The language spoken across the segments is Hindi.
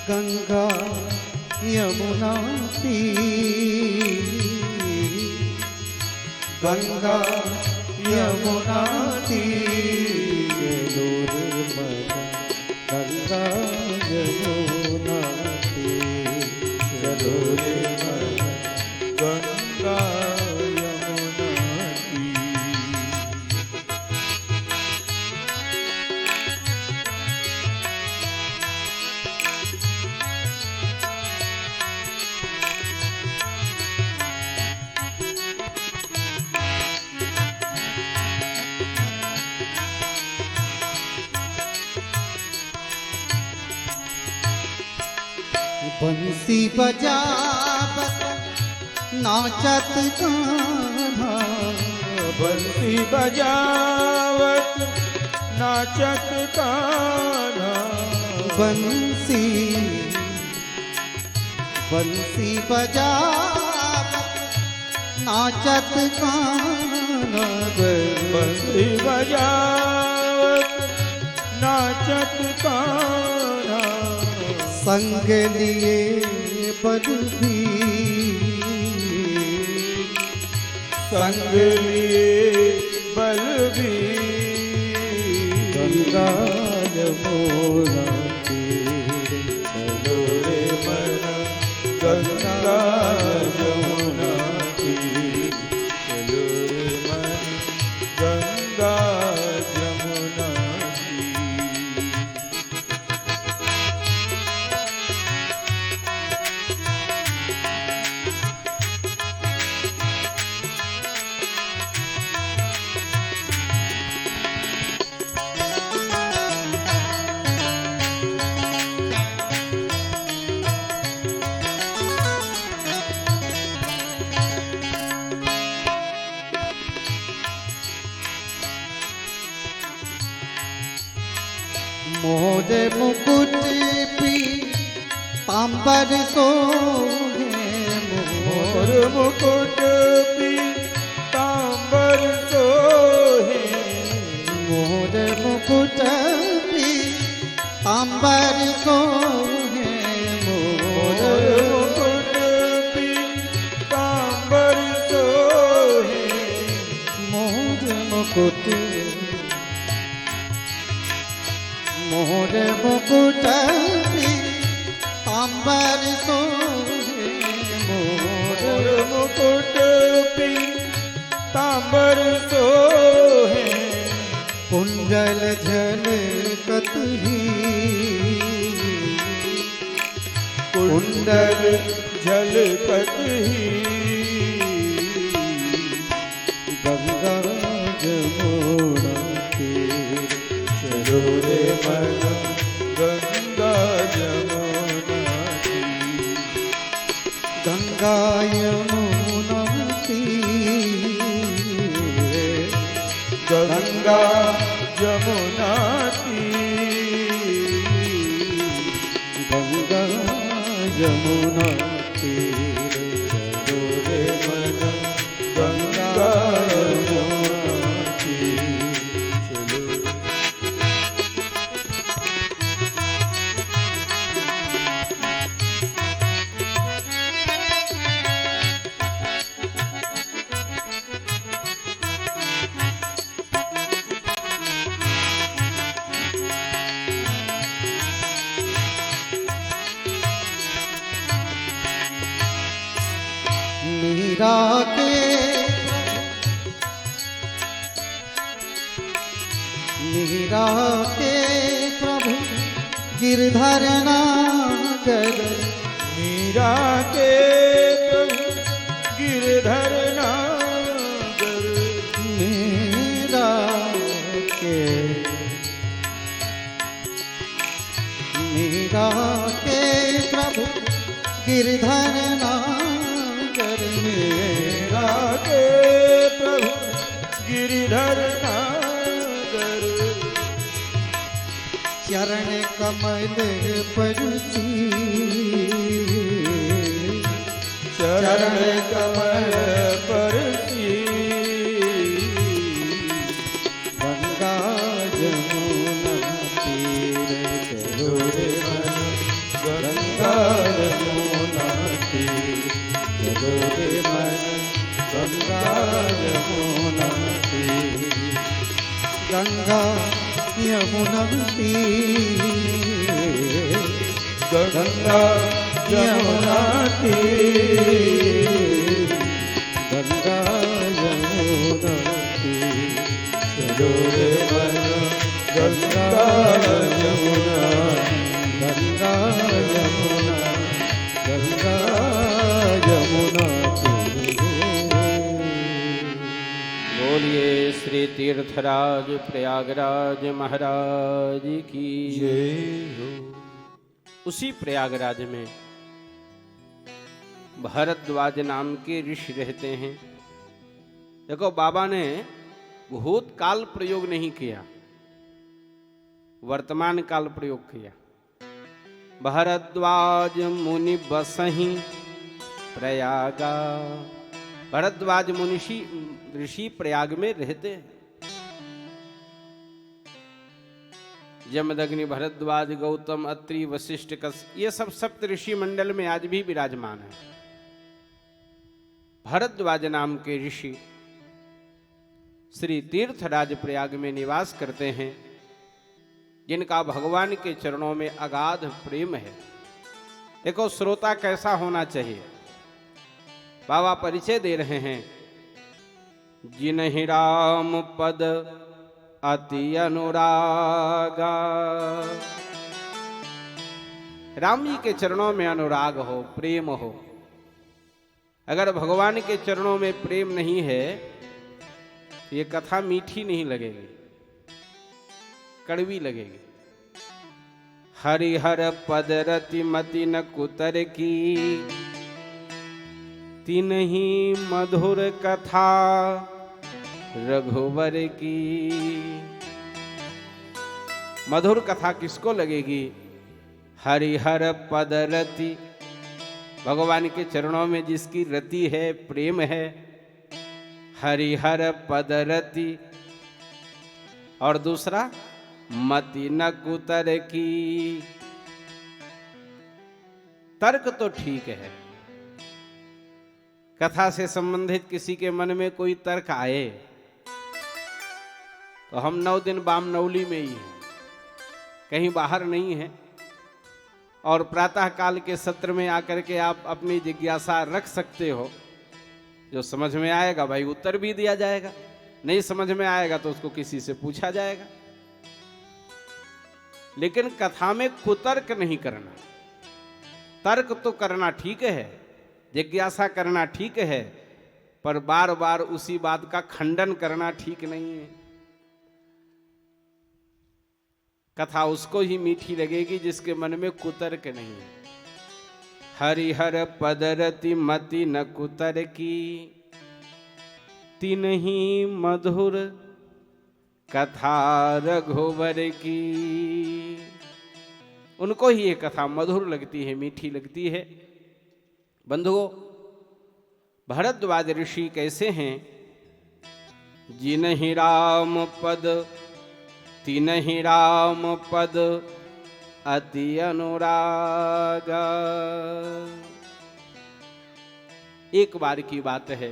गंगा यमुना तीर, गंगा यमुना तीर, गंगा यमुना तीर, चलो रे गंगा यमुना तीर। बंसी बजावत नाचत कान्हा, बंसी बजावत नाचत कान्हा, बंसी बंसी बजावत नाचत कान्हा, बंसी बजावत नाचत कान्हा, संग लिए बलबीर, संग लिए बलबीर, गंगा यमुना तीर, चलो रे मन गंगा यमुना तीर, चलो रे मन गंगा यमुना तीर। मोर मुकुट पीतांबर सोहे, मोर मुकुट पीतांबर सोहे, मोर मुकुट पीतांबर सोहे, मोर मुकुट पीतांबर सोहे, मोर मुकुट मोर मुकुट पीतांबर सोहे, मोर मुकुट पीतांबर सोहे, कुंडल झलकत ही, कुंडल झलकत ही, गंगा यमुना तीर, चलो रे मन गंगा यमुना तीर, गंगा यमुना तीर, गंगा यमुना तीर, गंगा यमुना तीर, चलो रे मन गंगा यमुना तीर, चलो मीरा के मीरा के प्रभु गिरधर नागर, मीरा के प्रभु गिरधर नागर, मीरा के मीरा के प्रभु गिरधर नागर, मीरा के प्रभु गिरधर नागर, चरण कमल पर चरण कमल पर गंगा यमुना तीर, चलो रे मन गंगा चलो रे मन गंगा यमुना तीर, गंगा यमुना तीर, गंगा यमुना तीर, गंगा यमुना तीर, चलो रे मन गंगा यमुना, गंगा यमुना, गंगा यमुना तीर। बोलिए श्री तीर्थराज प्रयागराज महाराज की जय हो। उसी प्रयागराज में भरद्वाज नाम के ऋषि रहते हैं। देखो, बाबा ने भूतकाल प्रयोग नहीं किया, वर्तमान काल प्रयोग किया। भरद्वाज मुनि बसहि प्रयागा। भरद्वाज मुनि ऋषि प्रयाग में रहते हैं। जमदग्नि, भरद्वाज, गौतम, अत्रि, वशिष्ठ, कश्यप, ये सब सप्त ऋषि मंडल में आज भी विराजमान है। भरद्वाज नाम के ऋषि श्री तीर्थराज प्रयाग में निवास करते हैं, जिनका भगवान के चरणों में अगाध प्रेम है। देखो, श्रोता कैसा होना चाहिए, बाबा परिचय दे रहे हैं। जिन्हि राम पद अति अनुरागा। राम जी के चरणों में अनुराग हो, प्रेम हो। अगर भगवान के चरणों में प्रेम नहीं है, ये कथा मीठी नहीं लगेगी, कड़वी लगेगी। हरिहर पद रति मति न कुतर की, तिन्हि मधुर कथा रघुवर की। मधुर कथा किसको लगेगी? हरिहर पद रति, भगवान के चरणों में जिसकी रति है, प्रेम है। हरिहर पद रति, और दूसरा मति न कुतर की। तर्क तो ठीक है, कथा से संबंधित किसी के मन में कोई तर्क आए तो हम 9 दिन बामनौली में ही हैं, कहीं बाहर नहीं है। और प्रातः काल के सत्र में आकर के आप अपनी जिज्ञासा रख सकते हो। जो समझ में आएगा भाई उत्तर भी दिया जाएगा, नहीं समझ में आएगा तो उसको किसी से पूछा जाएगा। लेकिन कथा में कुतर्क नहीं करना। तर्क तो करना ठीक है, जिज्ञासा करना ठीक है, पर बार बार उसी बात का खंडन करना ठीक नहीं है। कथा उसको ही मीठी लगेगी जिसके मन में कुतर्क नहीं है। हरिहर पद रति मति न कुतर की, तिन्हि मधुर कथा रघुवर की। उनको ही ये कथा मधुर लगती है, मीठी लगती है। बंधुओं, भरद्वाज ऋषि कैसे हैं? जिन्हि राम पद तिन्हि राम पद अति अनुरागा। एक बार की बात है,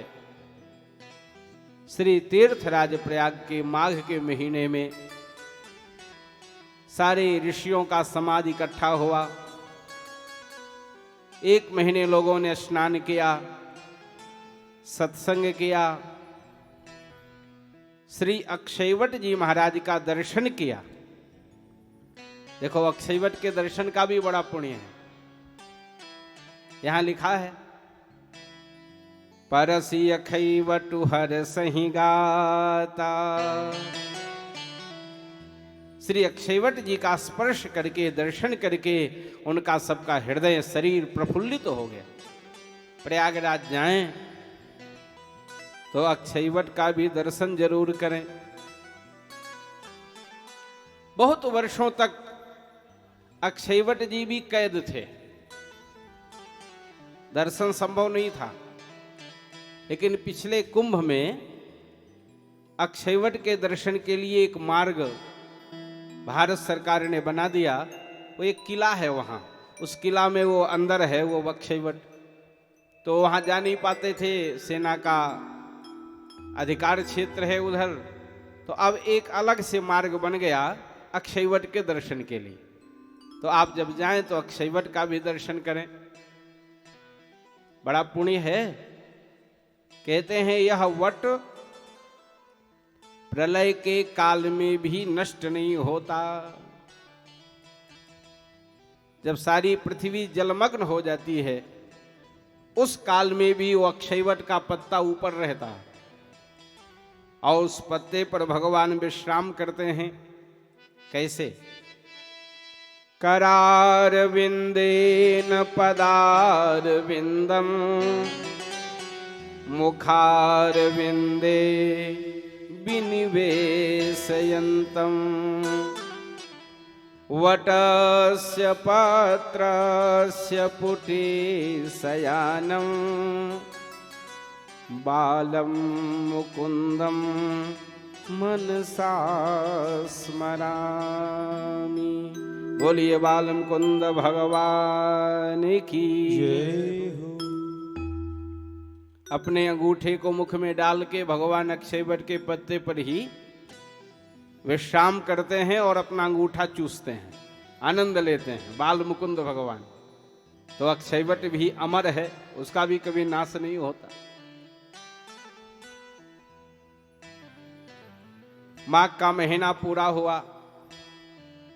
श्री तीर्थराज प्रयाग के माघ के महीने में सारे ऋषियों का समाज इकट्ठा हुआ। 1 महीने लोगों ने स्नान किया, सत्संग किया, श्री अक्षयवट जी महाराज का दर्शन किया। देखो, अक्षयवट के दर्शन का भी बड़ा पुण्य है। यहां लिखा है, परसी अखैवटु हर सही गाता। श्री अक्षयवट जी का स्पर्श करके, दर्शन करके उनका सबका हृदय शरीर प्रफुल्लित हो गया। प्रयागराज जाएं तो अक्षयवट का भी दर्शन जरूर करें। बहुत वर्षों तक अक्षयवट जी भी कैद थे, दर्शन संभव नहीं था। लेकिन पिछले कुंभ में अक्षयवट के दर्शन के लिए एक मार्ग भारत सरकार ने बना दिया। वो एक किला है वहां, उस किला में वो अंदर है वो अक्षयवट। तो वहां जा नहीं पाते थे, सेना का अधिकार क्षेत्र है उधर। तो अब एक अलग से मार्ग बन गया अक्षयवट के दर्शन के लिए। तो आप जब जाएं तो अक्षयवट का भी दर्शन करें, बड़ा पुण्य है। कहते हैं यह वट प्रलय के काल में भी नष्ट नहीं होता। जब सारी पृथ्वी जलमग्न हो जाती है उस काल में भी वो अक्षयवट का पत्ता ऊपर रहता है और उस पत्ते पर भगवान विश्राम करते हैं। कैसे? करार विंदेन पदार विंदम मुखार विंदे विनिवेशयन्तम वटस्य पत्रस्य पुटे शयानं बालं मुकुंदम मनसा स्मरामि। बोलिए बाल मुकुंद भगवान की जय हो। अपने अंगूठे को मुख में डाल के भगवान अक्षयवट के पत्ते पर ही विश्राम करते हैं और अपना अंगूठा चूसते हैं, आनंद लेते हैं। बाल मुकुंद भगवान। तो अक्षयवट भी अमर है, उसका भी कभी नाश नहीं होता। माघ का महीना पूरा हुआ,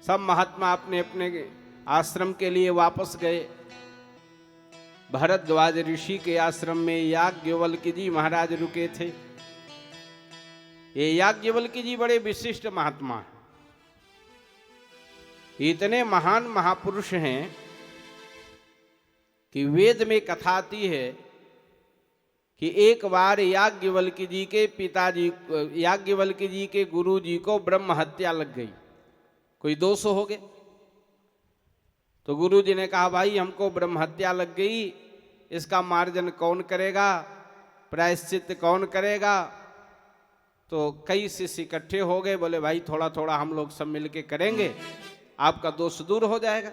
सब महात्मा अपने अपने आश्रम के लिए वापस गए। भरद्वाज ऋषि के आश्रम में याज्ञवल्क्य जी महाराज रुके थे। ये याज्ञवल्क्य जी बड़े विशिष्ट महात्मा हैं, इतने महान महापुरुष हैं कि वेद में कथा आती है कि एक बार याज्ञवल्क्य जी के पिताजी, याज्ञवल्क्य जी के गुरु जी को ब्रह्म हत्या लग गई, कोई 200 हो गए। तो गुरु जी ने कहा भाई हमको ब्रह्म हत्या लग गई, इसका मार्जन कौन करेगा, प्रायश्चित कौन करेगा। तो कई शिष्य इकट्ठे हो गए, बोले भाई थोड़ा थोड़ा हम लोग सब मिलके करेंगे, आपका दोष दूर हो जाएगा।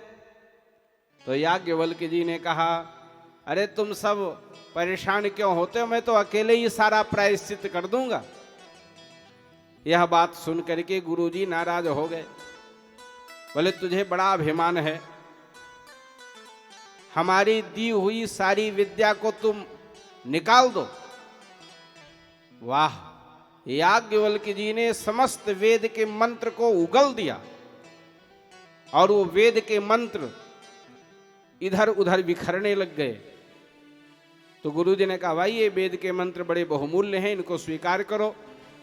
तो याज्ञवल्क्य जी ने कहा अरे तुम सब परेशान क्यों होते हो, मैं तो अकेले ही सारा प्रायश्चित कर दूंगा। यह बात सुन करके गुरुजी नाराज हो गए, बोले तुझे बड़ा अभिमान है, हमारी दी हुई सारी विद्या को तुम निकाल दो। वाह, याज्ञवल्क्य जी ने समस्त वेद के मंत्र को उगल दिया और वो वेद के मंत्र इधर उधर बिखरने लग गए। तो गुरुजी ने कहा भाई ये वेद के मंत्र बड़े बहुमूल्य हैं, इनको स्वीकार करो।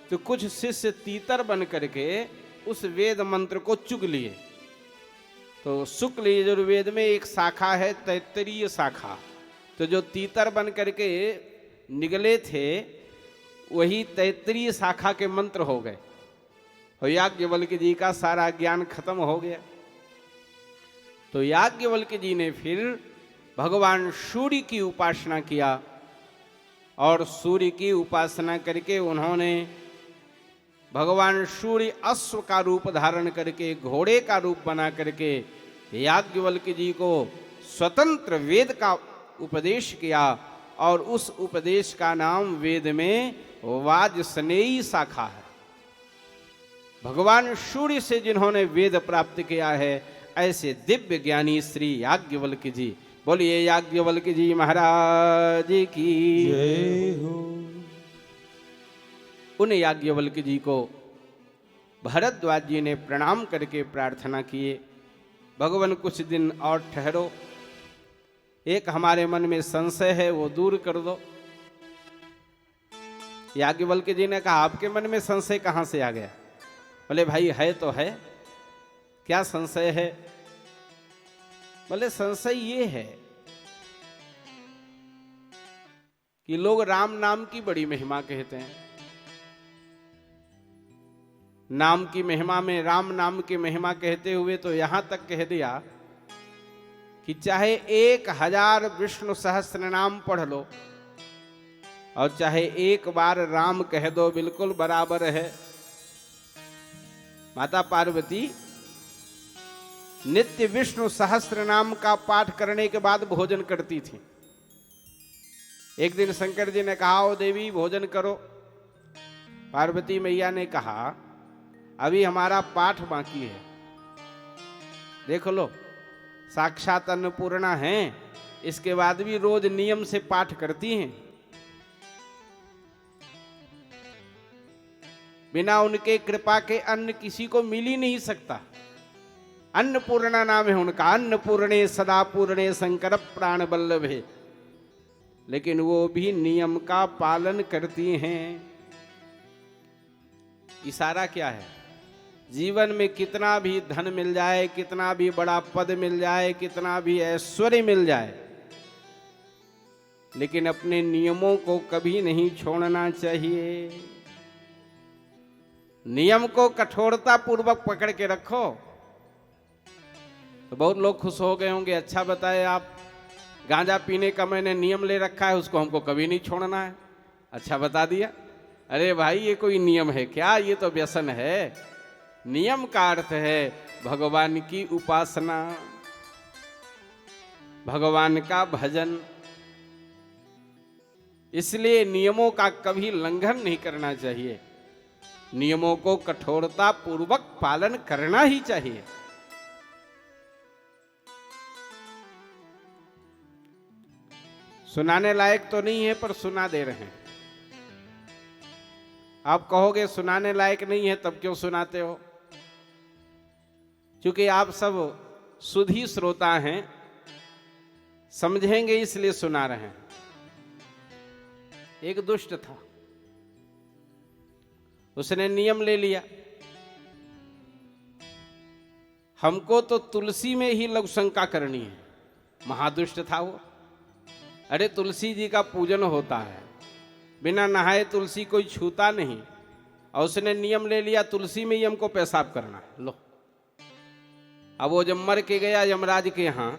तो कुछ शिष्य तीतर बन करके उस वेद मंत्र को चुग लिए। तो शुक्ल यजुर्वेद में एक शाखा है तैत्तरीय शाखा, तो जो तीतर बन करके निगले थे वही तैत्तरीय शाखा के मंत्र हो गए और याज्ञवल्क्य जी का सारा ज्ञान खत्म हो गया। तो याज्ञवल्क्य जी ने फिर भगवान सूर्य की उपासना किया और सूर्य की उपासना करके उन्होंने भगवान सूर्य अश्व का रूप धारण करके, घोड़े का रूप बना करके याज्ञवल्क्य जी को स्वतंत्र वेद का उपदेश किया और उस उपदेश का नाम वेद में वाजसनेयी शाखा है। भगवान सूर्य से जिन्होंने वेद प्राप्त किया है ऐसे दिव्य ज्ञानी श्री याज्ञवल्क्य जी। बोलिए याज्ञवल्क्य जी महाराज की जय हो। उन याज्ञवल्क्य जी को भरद्वाज जी ने प्रणाम करके प्रार्थना किए, भगवान कुछ दिन और ठहरो, एक हमारे मन में संशय है वो दूर कर दो। याज्ञवल्क्य जी ने कहा आपके मन में संशय कहां से आ गया? बोले भाई है तो है, क्या संशय है? बोले संशय ये है कि लोग राम नाम की बड़ी महिमा कहते हैं, नाम की महिमा में राम नाम की महिमा कहते हुए तो यहां तक कह दिया कि चाहे 1000 विष्णु सहस्त्र नाम पढ़ लो और चाहे एक बार राम कह दो, बिल्कुल बराबर है। माता पार्वती नित्य विष्णु सहस्त्र नाम का पाठ करने के बाद भोजन करती थी। एक दिन शंकर जी ने कहा, ओ देवी भोजन करो। पार्वती मैया ने कहा, अभी हमारा पाठ बाकी है। देख लो, साक्षात अन्नपूर्णा हैं, इसके बाद भी रोज नियम से पाठ करती हैं। बिना उनके कृपा के अन्न किसी को मिल ही नहीं सकता। अन्नपूर्णा नाम है उनका, अन्नपूर्णे सदा पूर्णे शंकर प्राण बल्लभे। लेकिन वो भी नियम का पालन करती हैं। इशारा क्या है? जीवन में कितना भी धन मिल जाए, कितना भी बड़ा पद मिल जाए, कितना भी ऐश्वर्य मिल जाए, लेकिन अपने नियमों को कभी नहीं छोड़ना चाहिए। नियम को कठोरता पूर्वक पकड़ के रखो। तो बहुत लोग खुश हो गए होंगे, अच्छा बताए आप, गांजा पीने का मैंने नियम ले रखा है, उसको हमको कभी नहीं छोड़ना है। अच्छा बता दिया। अरे भाई, ये कोई नियम है क्या? ये तो व्यसन है। नियम का अर्थ है भगवान की उपासना, भगवान का भजन। इसलिए नियमों का कभी उल्लंघन नहीं करना चाहिए। नियमों को कठोरता पूर्वक पालन करना ही चाहिए। सुनाने लायक तो नहीं है, पर सुना दे रहे हैं। आप कहोगे सुनाने लायक नहीं है, तब क्यों सुनाते हो? क्योंकि आप सब सुधी श्रोता हैं, समझेंगे इसलिए सुना रहे हैं। एक दुष्ट था, उसने नियम ले लिया, हमको तो तुलसी में ही लघुशंका करनी है। महादुष्ट था वो। अरे तुलसी जी का पूजन होता है, बिना नहाए तुलसी कोई छूता नहीं, और उसने नियम ले लिया तुलसी में ही हमको पेशाब करना है। लो, अब वो जब मर के गया यमराज के यहाँ,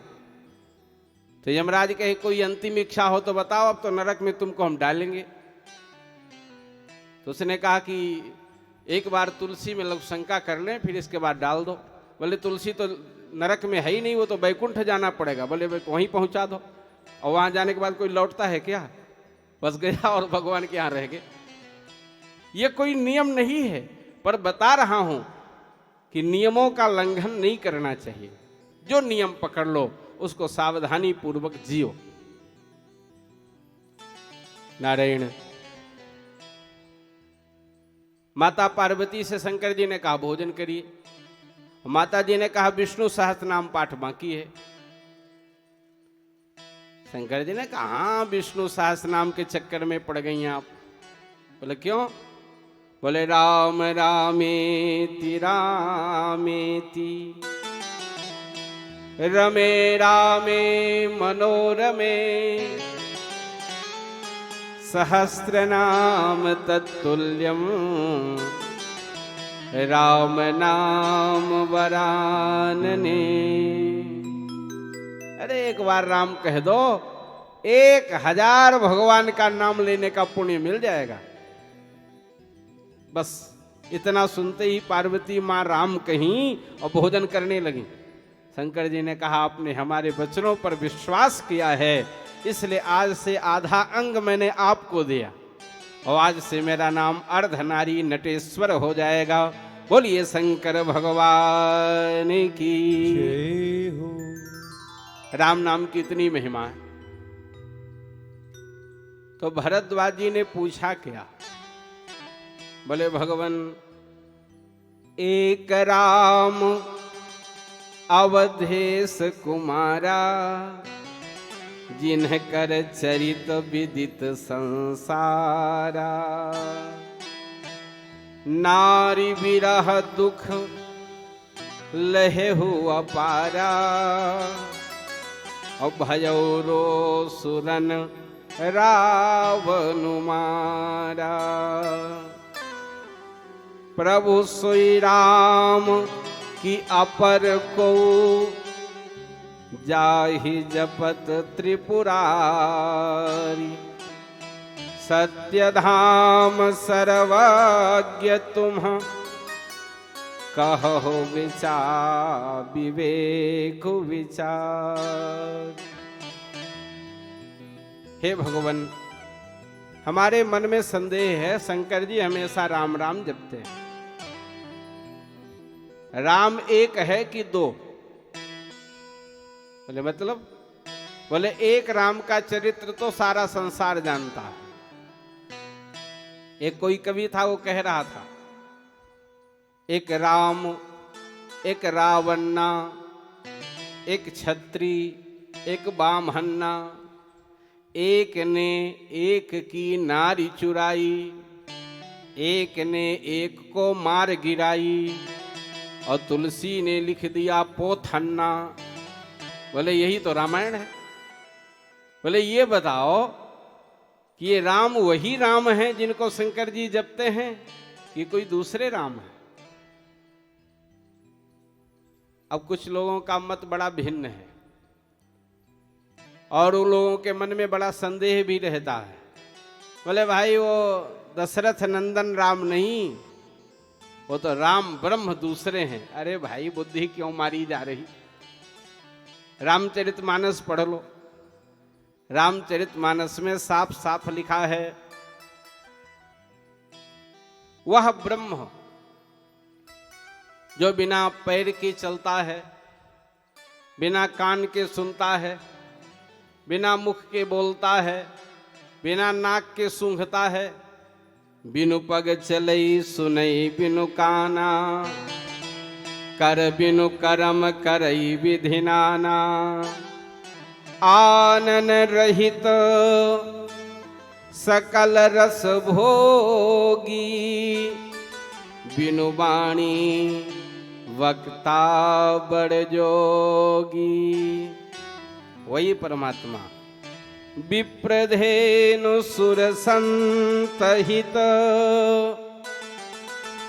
तो यमराज कहे कोई अंतिम इच्छा हो तो बताओ, अब तो नरक में तुमको हम डालेंगे। तो उसने कहा कि एक बार तुलसी में लघुशंका कर लें, फिर इसके बाद डाल दो। बोले तुलसी तो नरक में है ही नहीं, वो तो बैकुंठ जाना पड़ेगा। बोले वहीं पहुंचा दो। और वहां जाने के बाद कोई लौटता है क्या? बस गया और भगवान के यहाँ रह गए। ये कोई नियम नहीं है, पर बता रहा हूं कि नियमों का उल्लंघन नहीं करना चाहिए। जो नियम पकड़ लो उसको सावधानी पूर्वक जियो। नारायण। माता पार्वती से शंकर जी ने कहा भोजन करिए। माता जी ने कहा विष्णु सहस्त्र नाम पाठ बाकी है। शंकर जी ने कहा हाँ, विष्णु सहस्त्र नाम के चक्कर में पड़ गई आप। बोले क्यों? बोले राम रामेति रामेति रमे रामे मनोरमे सहस्र नाम तत्तुल्यम राम नाम वरानने। अरे एक बार राम कह दो, 1000 भगवान का नाम लेने का पुण्य मिल जाएगा। बस इतना सुनते ही पार्वती माँ राम कहीं और भोजन करने लगी। शंकर जी ने कहा आपने हमारे वचनों पर विश्वास किया है, इसलिए आज से आधा अंग मैंने आपको दिया, और आज से मेरा नाम अर्धनारी नटेश्वर हो जाएगा। बोलिए शंकर भगवान की जय हो। राम नाम की इतनी महिमा है। तो भरद्वाज जी ने पूछा क्या? बोले भगवान एक राम अवधेश कुमारा, जिनकर चरित विदित संसारा। नारी विरह दुख लहे हुआ पारा, और भयौरो सुरन रावण मारा। प्रभु सोई राम की अपर को, जाहि जपत त्रिपुरारी। सत्यधाम सर्वज्ञ तुम, कहो विचार विवेक विचार। हे भगवान, हमारे मन में संदेह है, शंकर जी हमेशा राम राम जपते हैं। राम एक है कि दो? बोले मतलब? बोले एक राम का चरित्र तो सारा संसार जानता है। एक कोई कवि था, वो कह रहा था, एक राम, एक रावन्ना, एक छत्री, एक बामहन्ना, एक ने एक की नारी चुराई, एक ने एक को मार गिराई, और तुलसी ने लिख दिया पोथन्ना। बोले यही तो रामायण है। बोले ये बताओ कि ये राम वही राम है जिनको शंकर जी जपते हैं कि कोई दूसरे राम है? अब कुछ लोगों का मत बड़ा भिन्न है और उन लोगों के मन में बड़ा संदेह भी रहता है। बोले भाई वो दशरथ नंदन राम नहीं, वो तो राम ब्रह्म दूसरे हैं। अरे भाई बुद्धि क्यों मारी जा रही? रामचरितमानस पढ़ लो। रामचरितमानस में साफ साफ लिखा है, वह ब्रह्म जो बिना पैर के चलता है, बिना कान के सुनता है, बिना मुख के बोलता है, बिना नाक के सूंघता है, बिनु पग चलई सुनई बिनु काना, कर बिनु करम करई विधि नाना, आनन रहित सकल रस भोगी, बिनु वाणी वक्ता बड़ जोगी। वही परमात्मा विप्रधेनु सुर संतहित,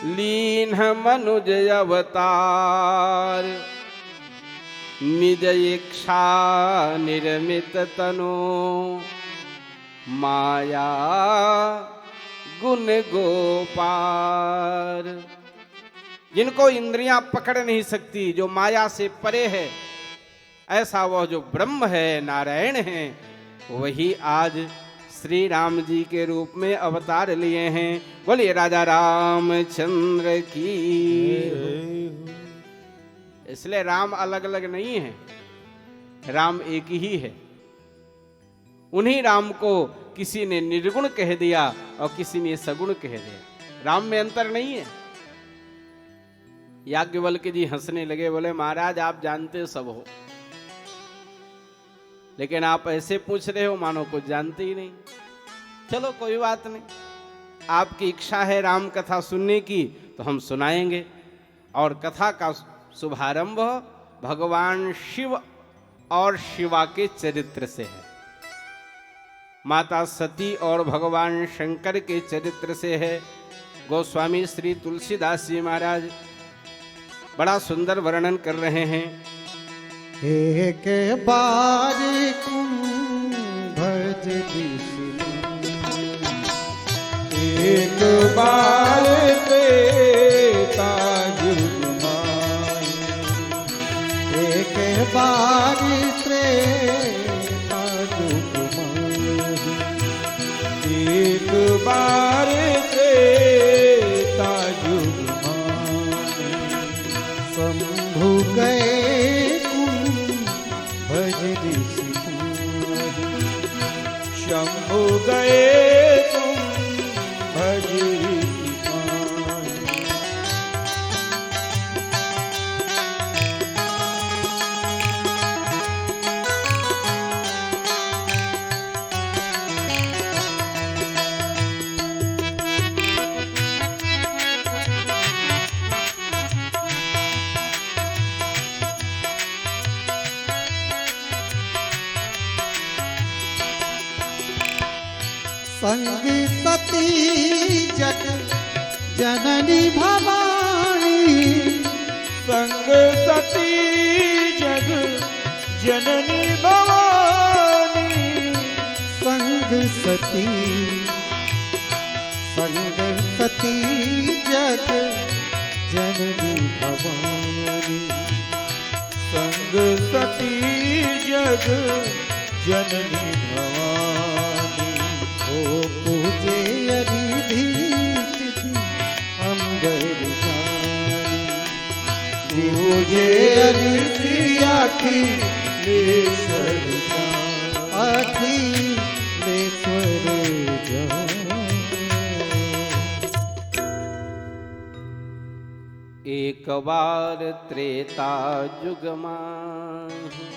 लीन मनुज अवतार, निज इच्छा निर्मित तनु, माया गुण गोपार। जिनको इंद्रियां पकड़ नहीं सकती, जो माया से परे है, ऐसा वह जो ब्रह्म है, नारायण है, वही आज श्री राम जी के रूप में अवतार लिए हैं। बोलिए राजा रामचंद्र की। इसलिए राम अलग अलग नहीं है, राम एक ही है। उन्हीं राम को किसी ने निर्गुण कह दिया और किसी ने सगुण कह दिया। राम में अंतर नहीं है। याज्ञवल्क्य जी हंसने लगे, बोले महाराज आप जानते सब हो, लेकिन आप ऐसे पूछ रहे हो मानो कुछ जानते ही नहीं। चलो कोई बात नहीं, आपकी इच्छा है राम कथा सुनने की तो हम सुनाएंगे। और कथा का शुभारंभ भगवान शिव और शिवा के चरित्र से है, माता सती और भगवान शंकर के चरित्र से है। गोस्वामी श्री तुलसीदास जी महाराज बड़ा सुंदर वर्णन कर रहे हैं। एक बार कुंभज एक बार त्रेता युग माई, एक बार त्रेता युग माई, एक बार त्रेता युग माई, शंभु गए कुंभज ऋषि, शंभु गए कुंभज ऋषि। संग सती जग जननी भवानी, संग सती जग जननी भवानी, संग सती जग जननी भवानी, संग सती जग जननी भवानी, ओ मुझे अनिति अखिलेश्वर अखिलेश्वर एक बार त्रेता युग माहि।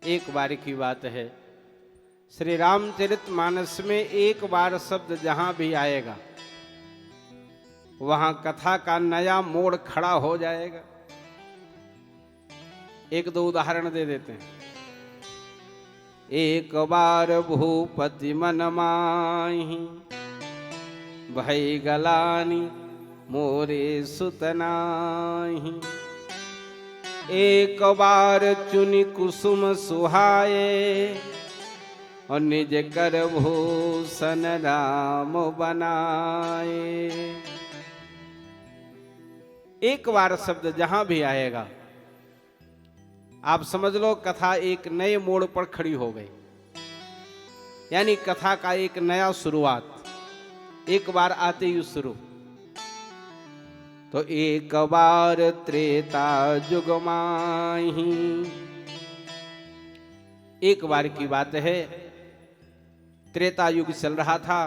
एक बार की बात है, श्री रामचरितमानस में एक बार शब्द जहां भी आएगा वहां कथा का नया मोड़ खड़ा हो जाएगा। एक दो उदाहरण दे देते हैं। एक बार भूपति मन माहि, भई गलानी मोरे सुतनाहि। एक बार चुनि कुसुम सुहाए, और निज कर भूषण राम बनाए। एक बार शब्द जहां भी आएगा आप समझ लो कथा एक नए मोड़ पर खड़ी हो गई, यानी कथा का एक नया शुरुआत एक बार आते ही शुरू। तो एक बार त्रेता युग माहि, एक बार की बात है, त्रेता युग चल रहा था,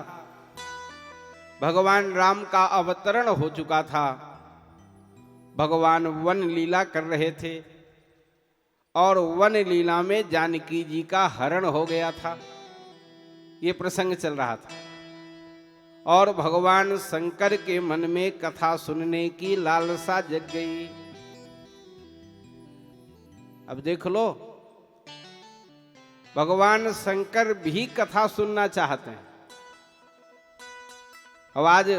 भगवान राम का अवतरण हो चुका था, भगवान वन लीला कर रहे थे और वन लीला में जानकी जी का हरण हो गया था। ये प्रसंग चल रहा था और भगवान शंकर के मन में कथा सुनने की लालसा जग गई। अब देख लो, भगवान शंकर भी कथा सुनना चाहते हैं। अब आज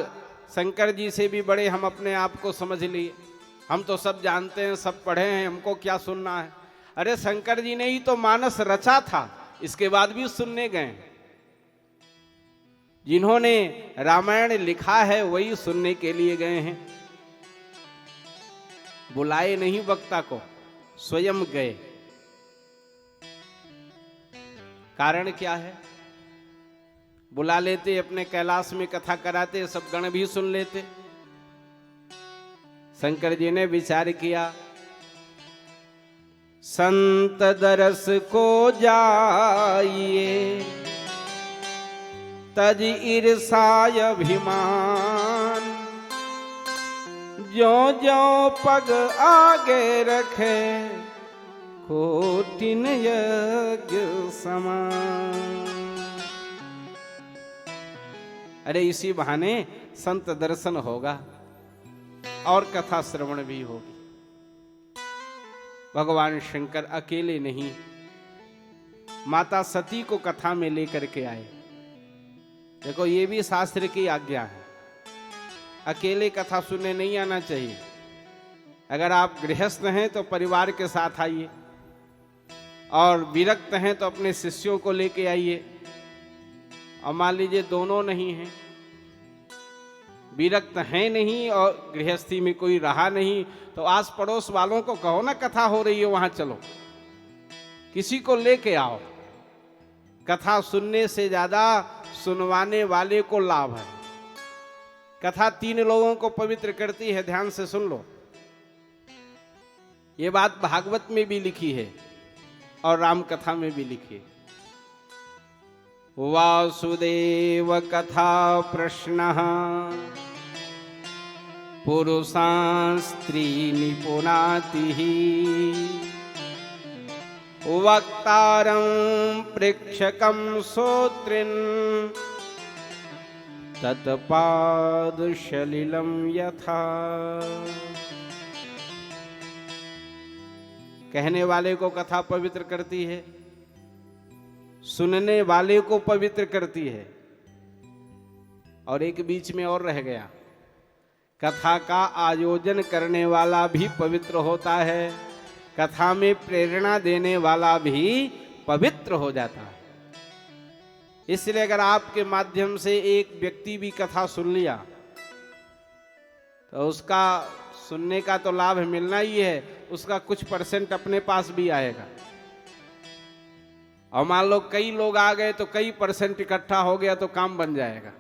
शंकर जी से भी बड़े हम अपने आप को समझ लिए, हम तो सब जानते हैं, सब पढ़े हैं, हमको क्या सुनना है। अरे शंकर जी ने ही तो मानस रचा था, इसके बाद भी सुनने गए। जिन्होंने रामायण लिखा है वही सुनने के लिए गए हैं, बुलाए नहीं वक्ता को, स्वयं गए। कारण क्या है? बुला लेते, अपने कैलाश में कथा कराते, सब गण भी सुन लेते। शंकर जी ने विचार किया, संत दरस को जाइए, तज ईर्षाय अभिमान, जो जो पग आगे रखे, कोटिन यज्ञ समान। अरे इसी बहाने संत दर्शन होगा और कथा श्रवण भी होगी। भगवान शंकर अकेले नहीं, माता सती को कथा में लेकर के आए। देखो ये भी शास्त्र की आज्ञा है, अकेले कथा सुनने नहीं आना चाहिए। अगर आप गृहस्थ हैं तो परिवार के साथ आइए, और विरक्त हैं तो अपने शिष्यों को लेके आइए। और मान लीजिए दोनों नहीं हैं, विरक्त हैं नहीं और गृहस्थी में कोई रहा नहीं, तो आस पड़ोस वालों को कहो ना कथा हो रही है वहां चलो, किसी को लेके आओ। कथा सुनने से ज्यादा सुनवाने वाले को लाभ है। कथा 3 लोगों को पवित्र करती है, ध्यान से सुन लो। ये बात भागवत में भी लिखी है और राम कथा में भी लिखी है। वासुदेव कथा प्रश्नः पुरुषां स्त्री निपुनातिः, वक्तारं प्रेक्षकं श्रोत्रिन्, तत्पादुषलिलं यथा। कहने वाले को कथा पवित्र करती है, सुनने वाले को पवित्र करती है। और एक बीच में और रह गया, कथा का आयोजन करने वाला भी पवित्र होता है, कथा में प्रेरणा देने वाला भी पवित्र हो जाता है। इसलिए अगर आपके माध्यम से एक व्यक्ति भी कथा सुन लिया तो उसका सुनने का तो लाभ मिलना ही है, उसका कुछ % अपने पास भी आएगा। और मान लो कई लोग आ गए तो कई % इकट्ठा हो गया तो काम बन जाएगा।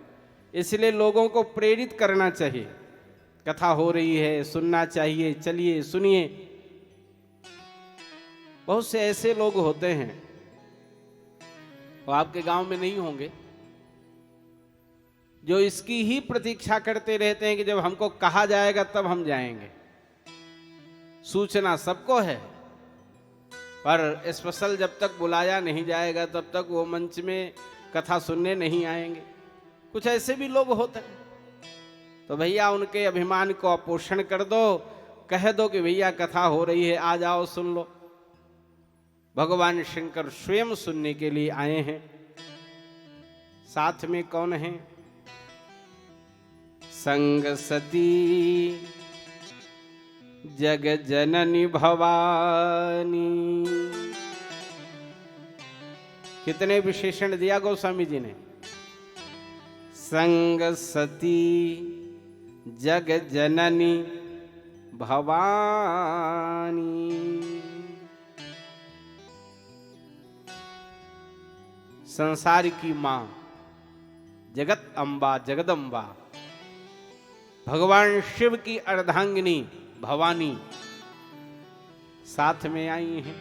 इसलिए लोगों को प्रेरित करना चाहिए। कथा हो रही है, सुनना चाहिए, चलिए सुनिए। बहुत से ऐसे लोग होते हैं, वो आपके गांव में नहीं होंगे, जो इसकी ही प्रतीक्षा करते रहते हैं कि जब हमको कहा जाएगा तब हम जाएंगे। सूचना सबको है, पर स्पेशल जब तक बुलाया नहीं जाएगा तब तक वो मंच में कथा सुनने नहीं आएंगे। कुछ ऐसे भी लोग होते हैं, तो भैया उनके अभिमान को अपोषण कर दो, कह दो कि भैया कथा हो रही है, आ जाओ सुन लो। भगवान शंकर स्वयं सुनने के लिए आए हैं। साथ में कौन है? संग सती जग जननी भवानी। कितने विशेषण दिया गोस्वामी जी ने? संग सती जग जननी भवानी। संसार की मां, जगत अम्बा, जगदम्बा, भगवान शिव की अर्धांगिनी भवानी साथ में आई हैं।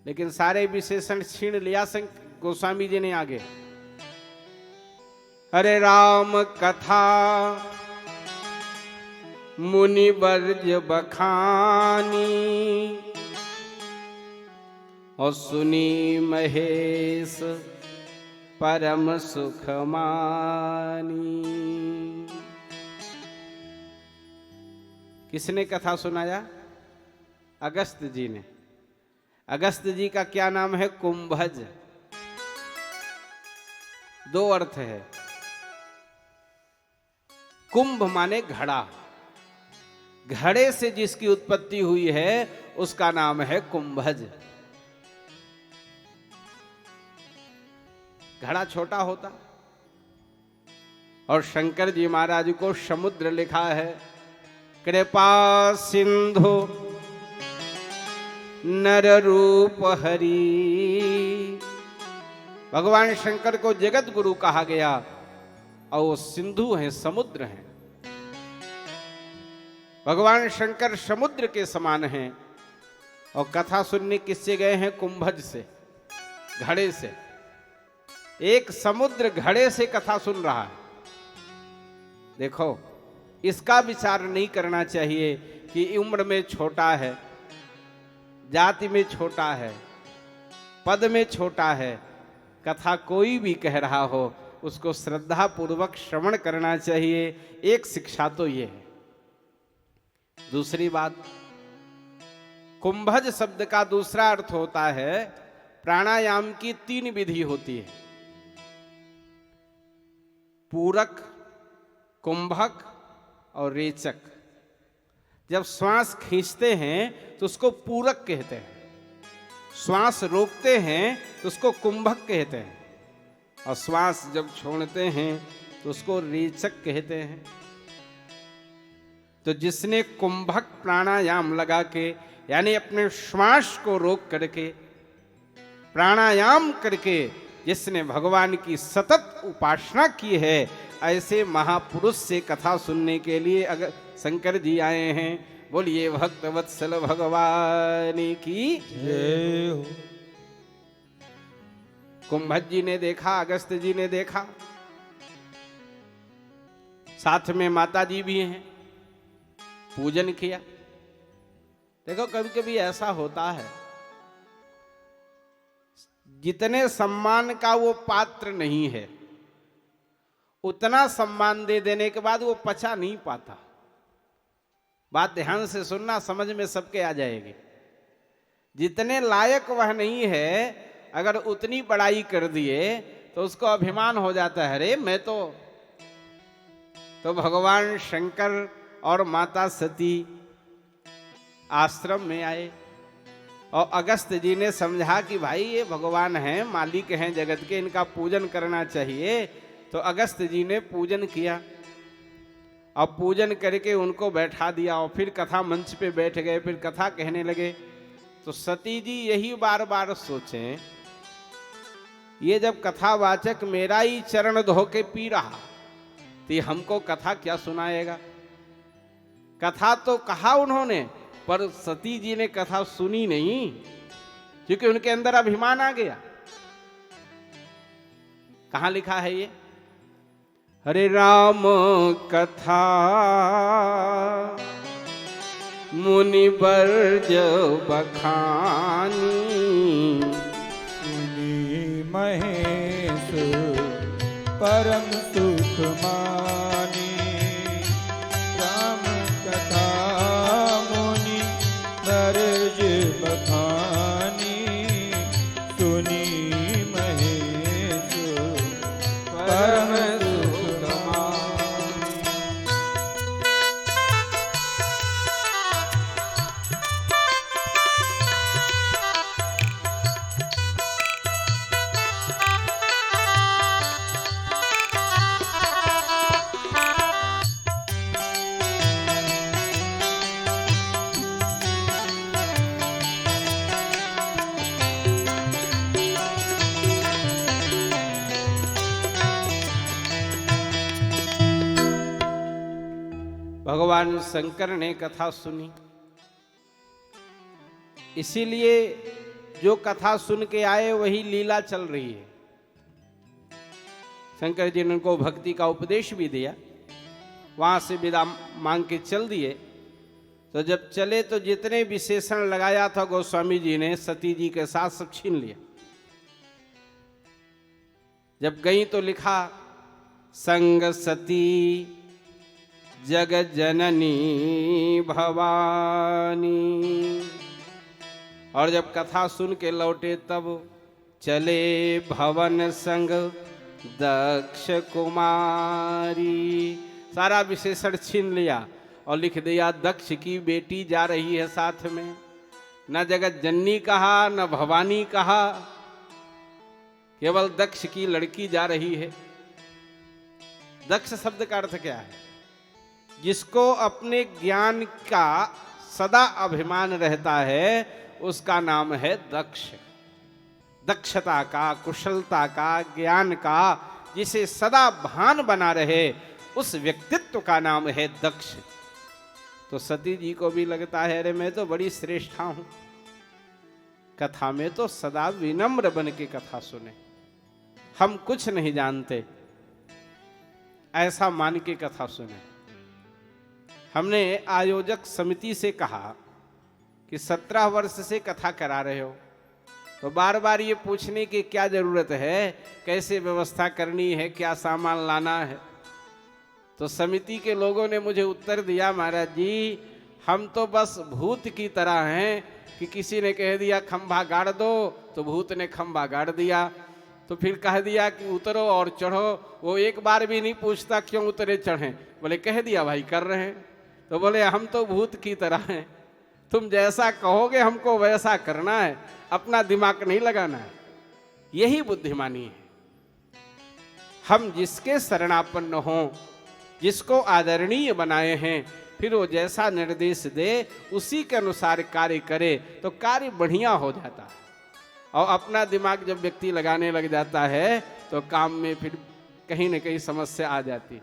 लेकिन सारे विशेषण छीन लिया गोस्वामी जी ने आगे। हरे राम कथा मुनि वर्ज बखानी, और सुनी महेश परम सुख मानी। किसने कथा सुनाया? अगस्त जी ने। अगस्त जी का क्या नाम है? कुंभज। दो अर्थ है। कुंभ माने घड़ा, घड़े से जिसकी उत्पत्ति हुई है उसका नाम है कुंभज। घड़ा छोटा होता, और शंकर जी महाराज को समुद्र लिखा है। कृपा सिंधु नर रूप हरि। भगवान शंकर को जगत गुरु कहा गया, और वो सिंधु हैं, समुद्र हैं। भगवान शंकर समुद्र के समान हैं। और कथा सुनने किससे गए हैं? कुंभज से, घड़े से। एक समुद्र घड़े से कथा सुन रहा है। देखो, इसका विचार नहीं करना चाहिए कि उम्र में छोटा है, जाति में छोटा है, पद में छोटा है। कथा कोई भी कह रहा हो उसको श्रद्धा पूर्वक श्रवण करना चाहिए। एक शिक्षा तो ये है। दूसरी बात, कुंभज शब्द का दूसरा अर्थ होता है, प्राणायाम की 3 विधि होती है। पूरक, कुंभक और रेचक। जब श्वास खींचते हैं तो उसको पूरक कहते हैं, श्वास रोकते हैं तो उसको कुंभक कहते हैं, और श्वास जब छोड़ते हैं तो उसको रेचक कहते हैं। तो जिसने कुंभक प्राणायाम लगा के, यानी अपने श्वास को रोक करके प्राणायाम करके जिसने भगवान की सतत उपासना की है, ऐसे महापुरुष से कथा सुनने के लिए अगर शंकर जी आए हैं। बोलिए भक्त वत्सल भगवान की जय हो। कुंभज जी ने देखा, अगस्त जी ने देखा, साथ में माता जी भी हैं, पूजन किया। देखो, कभी कभी ऐसा होता है, जितने सम्मान का वो पात्र नहीं है, उतना सम्मान दे देने के बाद वो पचा नहीं पाता। बात ध्यान से सुनना, समझ में सबके आ जाएगी। जितने लायक वह नहीं है, अगर उतनी बड़ाई कर दिए तो उसको अभिमान हो जाता है, अरे मैं तो भगवान शंकर और माता सती आश्रम में आए, और अगस्त जी ने समझा कि भाई ये भगवान हैं, मालिक हैं जगत के, इनका पूजन करना चाहिए। तो अगस्त जी ने पूजन किया, और पूजन करके उनको बैठा दिया, और फिर कथा मंच पे बैठ गए, फिर कथा कहने लगे। तो सती जी यही बार बार सोचें ये जब कथावाचक मेरा ही चरण धो के पी रहा तो ये हमको कथा क्या सुनाएगा? कथा तो कहा उन्होंने, पर सती जी ने कथा सुनी नहीं, क्योंकि उनके अंदर अभिमान आ गया। कहां लिखा है ये? हरे राम कथा मुनि बर्ज बखानी, सुनी महेश परम सुख मानी। राम कथा मुनि बरज बखानी, सुनी महेश परम सुख मानी। भगवान शंकर ने कथा सुनी, इसीलिए जो कथा सुन के आए वही लीला चल रही है। शंकर जी ने उनको भक्ति का उपदेश भी दिया, वहां से विदा मांग के चल दिए। तो जब चले तो जितने विशेषण लगाया था गोस्वामी जी ने सती जी के साथ सब छीन लिया। जब गई तो लिखा संग सती जगत जननी भवानी, और जब कथा सुन के लौटे तब चले भवन संग दक्ष कुमारी। सारा विशेषण छीन लिया और लिख दिया दक्ष की बेटी जा रही है साथ में। न जगत जननी कहा न भवानी कहा, केवल दक्ष की लड़की जा रही है। दक्ष शब्द का अर्थ क्या है? जिसको अपने ज्ञान का सदा अभिमान रहता है उसका नाम है दक्ष। दक्षता का, कुशलता का, ज्ञान का जिसे सदा भान बना रहे उस व्यक्तित्व का नाम है दक्ष। तो सती जी को भी लगता है अरे मैं तो बड़ी श्रेष्ठा हूं, कथा में तो सदा विनम्र बन के कथा सुने, हम कुछ नहीं जानते, ऐसा मान के कथा सुने। हमने आयोजक समिति से कहा कि 17 वर्ष से कथा करा रहे हो, तो बार बार ये पूछने की क्या जरूरत है, कैसे व्यवस्था करनी है, क्या सामान लाना है। तो समिति के लोगों ने मुझे उत्तर दिया महाराज जी हम तो बस भूत की तरह हैं कि किसी ने कह दिया खंभा गाड़ दो तो भूत ने खंभा गाड़ दिया, तो फिर कह दिया कि उतरो और चढ़ो, वो एक बार भी नहीं पूछता क्यों उतरे चढ़े, बोले कह दिया भाई कर रहे हैं। तो बोले हम तो भूत की तरह हैं, तुम जैसा कहोगे हमको वैसा करना है, अपना दिमाग नहीं लगाना है। यही बुद्धिमानी है। हम जिसके शरणापन्न हों, जिसको आदरणीय बनाए हैं, फिर वो जैसा निर्देश दे उसी के अनुसार कार्य करे तो कार्य बढ़िया हो जाता है। और अपना दिमाग जब व्यक्ति लगाने लग जाता है तो काम में फिर कहीं न कहीं समस्या आ जाती है।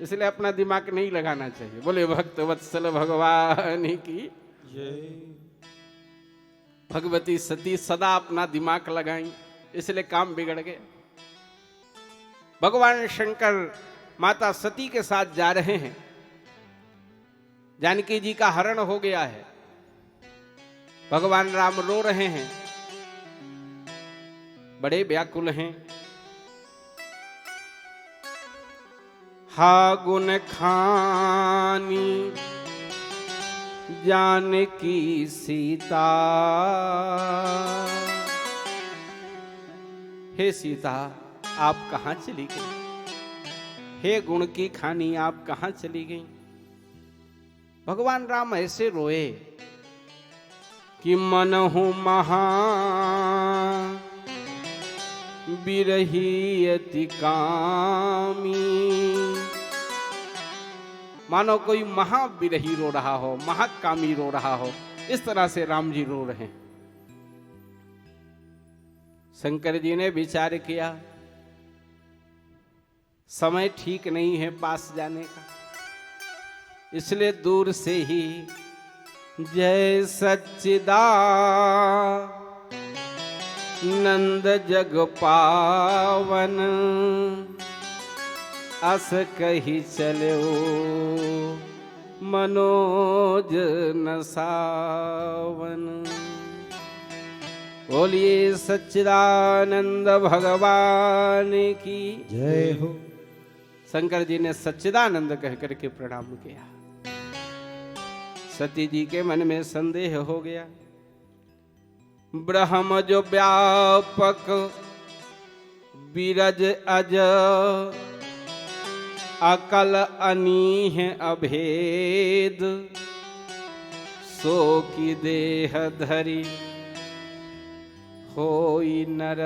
इसलिए अपना दिमाग नहीं लगाना चाहिए। बोले भक्त वत्सल भगवान की जय। भगवती सती सदा अपना दिमाग लगाई, इसलिए काम बिगड़ गए। भगवान शंकर माता सती के साथ जा रहे हैं, जानकी जी का हरण हो गया है, भगवान राम रो रहे हैं, बड़े व्याकुल हैं। हा गुण खानी जानकी सीता, हे सीता आप कहां चली गई, हे गुण की खानी आप कहां चली गई। भगवान राम ऐसे रोए कि मनहु महा बिरही अति कामी। मानो कोई महाविरही रो रहा हो, महाकामी रो रहा हो, इस तरह से राम जी रो रहे हैं। शंकर जी ने विचार किया समय ठीक नहीं है पास जाने का, इसलिए दूर से ही जय सच्चिदानंद जग पावन अस कही चलो मनोज न सावन। बोलिए सच्चिदानंद भगवान की जय हो। शंकर जी ने सच्चिदानंद कहकर के प्रणाम किया। सती जी के मन में संदेह हो गया। ब्रह्म जो व्यापक बिरज अज अकल अनीह अभेद सो की देह धरी होई नर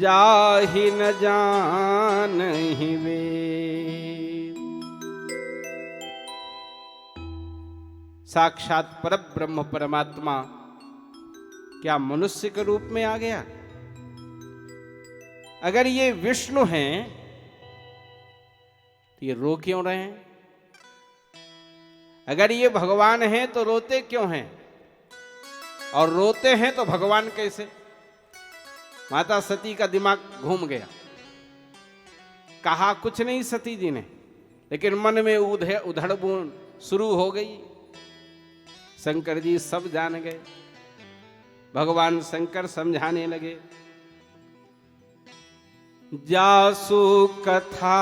जाहि न जानहि वेद। साक्षात परब्रह्म परमात्मा क्या मनुष्य के रूप में आ गया? अगर ये विष्णु हैं तो ये रो क्यों रहे हैं? अगर ये भगवान हैं तो रोते क्यों हैं? और रोते हैं तो भगवान कैसे? माता सती का दिमाग घूम गया। कहा कुछ नहीं सती जी ने, लेकिन मन में उधड़बुन शुरू हो गई। शंकर जी सब जान गए। भगवान शंकर समझाने लगे। जासु कथा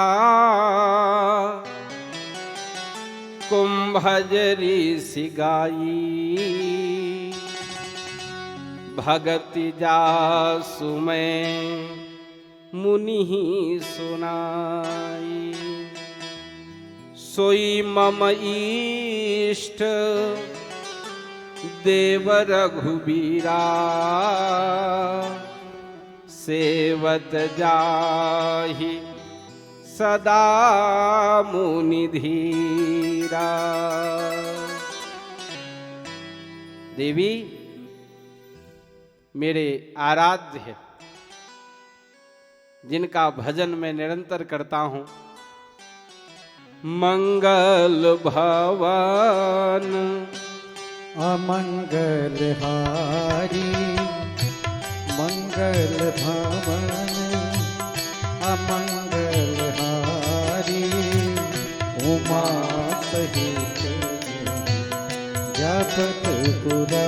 कुंभजरी सिगाई भगति जासु में मुनि ही सुनाई। सोई मम इष्ट देव रघुबीरा सेवत जाहि सदा मुनि धीरा। देवी मेरे आराध्य है, जिनका भजन मैं निरंतर करता हूं, मंगल भवन अमंगल हारी मंगल भवन अमंगल हारी उमा सहित जपत पुरा।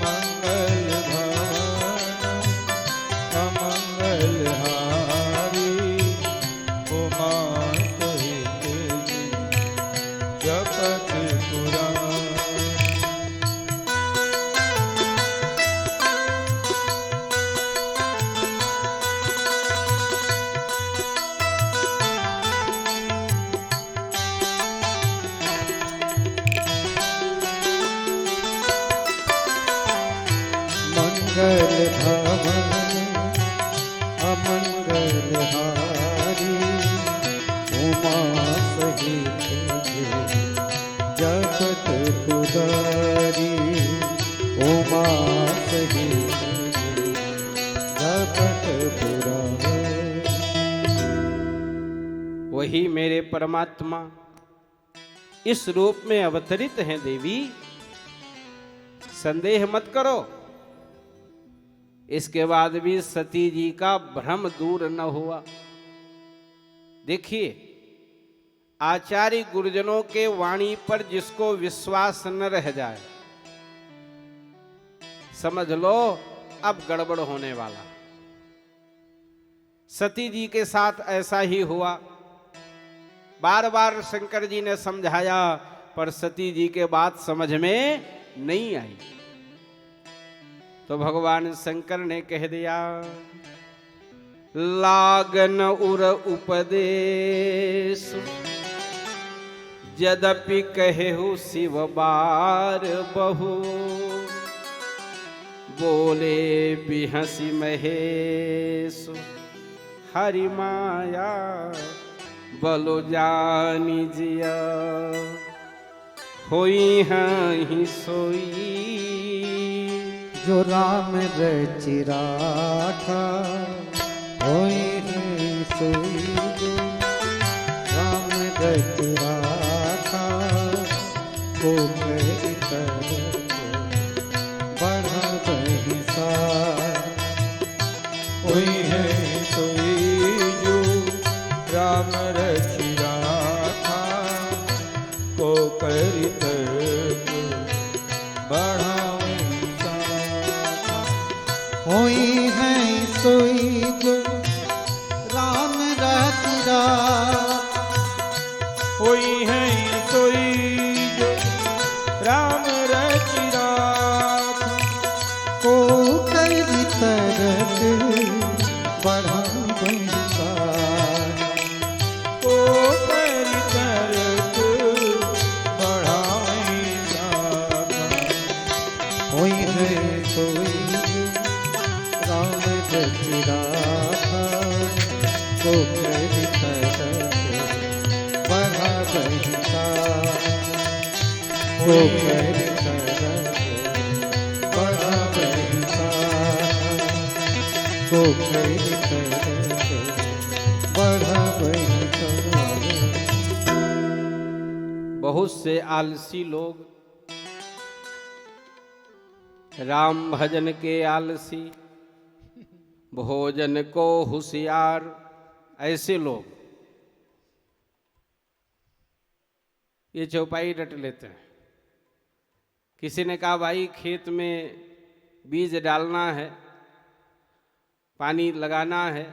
मंगल भवन अमंगल हारी उमा सहित जगत पुरारी। उमा सहित जगत पुरारी। वही मेरे परमात्मा इस रूप में अवतरित हैं। देवी संदेह मत करो। इसके बाद भी सती जी का भ्रम दूर न हुआ। देखिए, आचार्य गुरुजनों के वाणी पर जिसको विश्वास न रह जाए, समझ लो अब गड़बड़ होने वाला। सती जी के साथ ऐसा ही हुआ। बार बार शंकर जी ने समझाया, पर सती जी के बात समझ में नहीं आई। तो भगवान शंकर ने कह दिया, लागन उर उपदेश यद्यपि कहेहु शिव बार बहु। बोले बिहसी महेश हरि माया बलो जानी जिया। होई ही सोई जो राम रचि राखा होई है सोई जो राम रचि राखा को कही तरक बढ़ा बहिसा होई है सोई जो राम रचि राखा को करी तर्क बढ़ावे साखा। होई है सोई जो राम रचि राखा होई है सोई जो राम रचि राखा को करी तरक बढ़ा बहिसा को करी तर्क बढ़ावे साखा। होई है सोई राम रचि राखा को करी तरक बढ़ा बहिसा को करी तरक बढ़ा बहिसा को करी तरक बढ़ा बहिसा। बहुत से आलसी लोग, राम भजन के आलसी, भोजन को होशियार, ऐसे लोग ये चौपाई रट लेते हैं। किसी ने कहा भाई खेत में बीज डालना है, पानी लगाना है,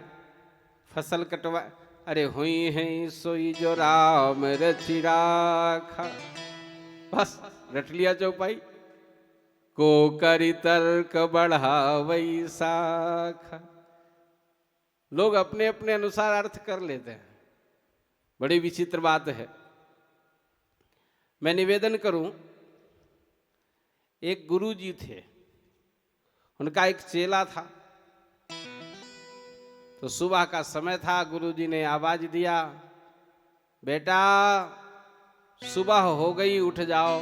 फसल कटवा, अरे हुई है सोई जो राम रचि राखा, बस रट लिया चौपाई। को करी तर्क बढ़ावई साखा। लोग अपने अपने अनुसार अर्थ कर लेते हैं, बड़ी विचित्र बात है। मैं निवेदन करूं, एक गुरुजी थे, उनका एक चेला था। तो सुबह का समय था, गुरुजी ने आवाज दिया, बेटा सुबह हो गई, उठ जाओ।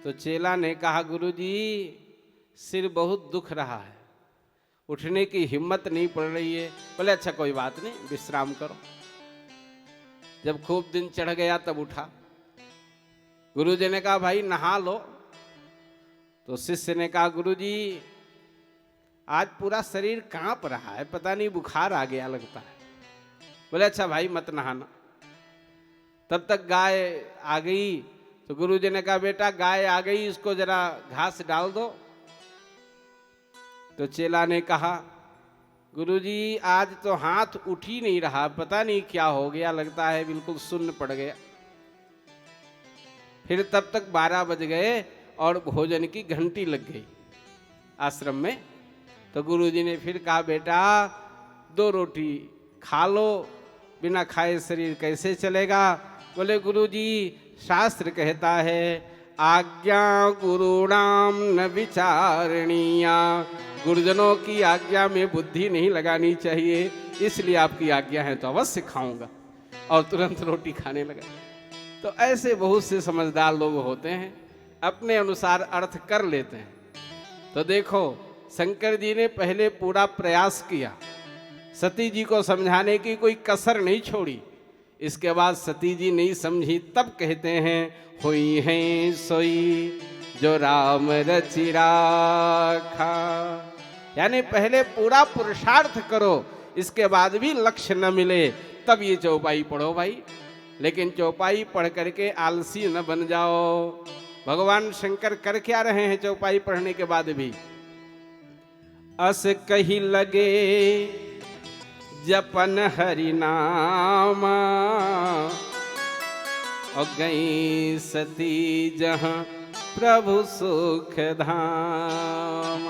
तो चेला ने कहा, गुरुजी सिर बहुत दुख रहा है, उठने की हिम्मत नहीं पड़ रही है। बोले अच्छा कोई बात नहीं, विश्राम करो। जब खूब दिन चढ़ गया तब उठा। गुरुजी ने कहा भाई नहा लो। तो शिष्य ने कहा गुरुजी आज पूरा शरीर कांप रहा है, पता नहीं बुखार आ गया लगता है। बोले अच्छा भाई मत नहाना। तब तक गाय आ गई। तो गुरुजी ने कहा बेटा गाय आ गई, इसको जरा घास डाल दो। तो चेला ने कहा गुरुजी आज तो हाथ उठ ही नहीं रहा, पता नहीं क्या हो गया, लगता है बिल्कुल सुन्न पड़ गया। फिर तब तक 12 बज गए और भोजन की घंटी लग गई आश्रम में। तो गुरुजी ने फिर कहा बेटा 2 रोटी खा लो, बिना खाए शरीर कैसे चलेगा। बोले गुरुजी शास्त्र कहता है आज्ञा गुरुणाम न विचारणीया, गुरुजनों की आज्ञा में बुद्धि नहीं लगानी चाहिए, इसलिए आपकी आज्ञा है तो अवश्य खाऊंगा। और तुरंत रोटी खाने लगा। तो ऐसे बहुत से समझदार लोग होते हैं, अपने अनुसार अर्थ कर लेते हैं। तो देखो शंकर जी ने पहले पूरा प्रयास किया, सती जी को समझाने की कोई कसर नहीं छोड़ी। इसके बाद सती जी नहीं समझी, तब कहते हैं हुई है सोई जो राम रचि राखा। यानी पहले पूरा पुरुषार्थ करो, इसके बाद भी लक्ष्य न मिले तब ये चौपाई पढ़ो भाई। लेकिन चौपाई पढ़ करके आलसी न बन जाओ। भगवान शंकर कर क्या रहे हैं चौपाई पढ़ने के बाद भी? अस कही लगे जपन हरि नामा, और गई सती जहां प्रभु सुख धाम।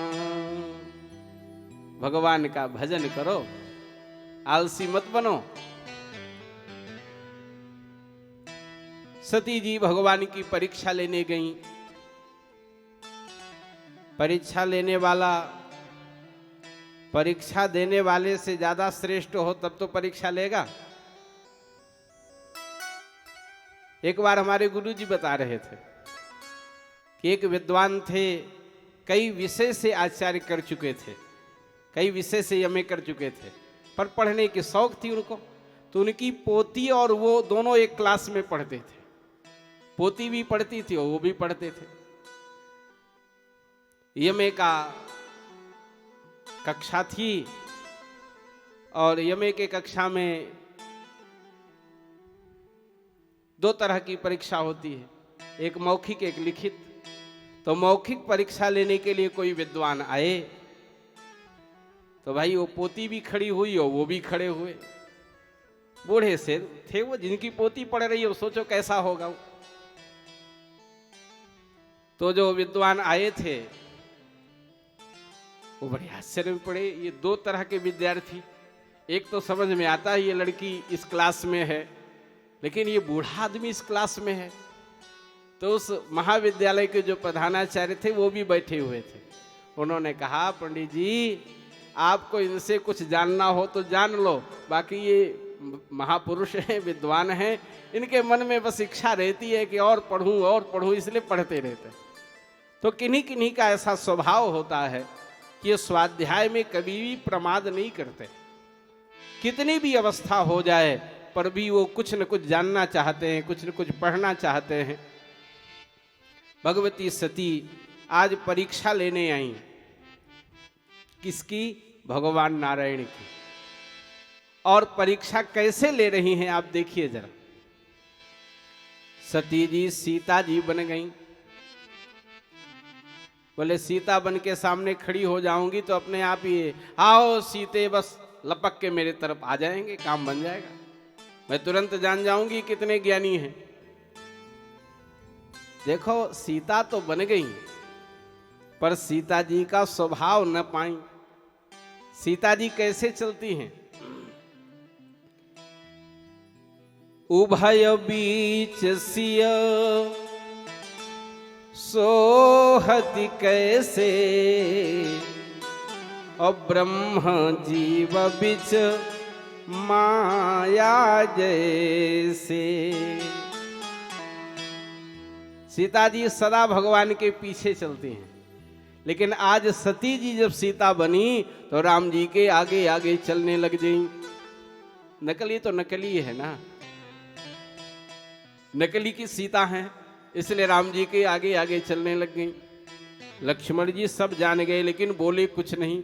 भगवान का भजन करो, आलसी मत बनो। सती जी भगवान की परीक्षा लेने गईं। परीक्षा लेने वाला परीक्षा देने वाले से ज्यादा श्रेष्ठ हो तब तो परीक्षा लेगा। एक बार हमारे गुरुजी बता रहे थे कि एक विद्वान थे, कई विषय से आचार्य कर चुके थे, कई विषय से एमए कर चुके थे, पर पढ़ने की शौक थी उनको। तो उनकी पोती और वो दोनों एक क्लास में पढ़ते थे। पोती भी पढ़ती थी और वो भी पढ़ते थे। एमए का कक्षा थी और एमए के कक्षा में 2 तरह की परीक्षा होती है, एक मौखिक एक लिखित। तो मौखिक परीक्षा लेने के लिए कोई विद्वान आए तो भाई वो पोती भी खड़ी हुई और वो भी खड़े हुए। बूढ़े से थे वो, जिनकी पोती पढ़ रही हो, सोचो कैसा होगा वो। तो जो विद्वान आए थे वो बड़े आश्चर्य में पड़े। ये 2 तरह के विद्यार्थी, एक तो समझ में आता है ये लड़की इस क्लास में है, लेकिन ये बूढ़ा आदमी इस क्लास में है। तो उस महाविद्यालय के जो प्रधानाचार्य थे वो भी बैठे हुए थे। उन्होंने कहा, पंडित जी आपको इनसे कुछ जानना हो तो जान लो, बाकी ये महापुरुष हैं, विद्वान हैं, इनके मन में बस इच्छा रहती है कि और पढ़ूं, इसलिए पढ़ते रहते हैं। तो किन्हीं किन्हीं का ऐसा स्वभाव होता है कि ये स्वाध्याय में कभी भी प्रमाद नहीं करते। कितनी भी अवस्था हो जाए पर भी वो कुछ न कुछ जानना चाहते हैं, कुछ न कुछ पढ़ना चाहते हैं। भगवती सती आज परीक्षा लेने आई, किसकी? भगवान नारायण की। और परीक्षा कैसे ले रही हैं आप देखिए जरा। सती जी सीता जी बन गई। बोले सीता बन के सामने खड़ी हो जाऊंगी तो अपने आप ही आओ सीते बस लपक के मेरे तरफ आ जाएंगे, काम बन जाएगा, मैं तुरंत जान जाऊंगी कितने ज्ञानी हैं। देखो सीता तो बन गई पर सीता जी का स्वभाव न पाई। सीता जी कैसे चलती हैं? उभय बीच सिय सोहति कैसे, और ब्रह्म जीव बिच माया जैसे। सीता जी सदा भगवान के पीछे चलती हैं, लेकिन आज सती जी जब सीता बनी तो राम जी के आगे आगे चलने लग गई। नकली तो नकली है ना, नकली की सीता हैं, इसलिए राम जी के आगे आगे चलने लग गई। लक्ष्मण जी सब जान गए लेकिन बोले कुछ नहीं।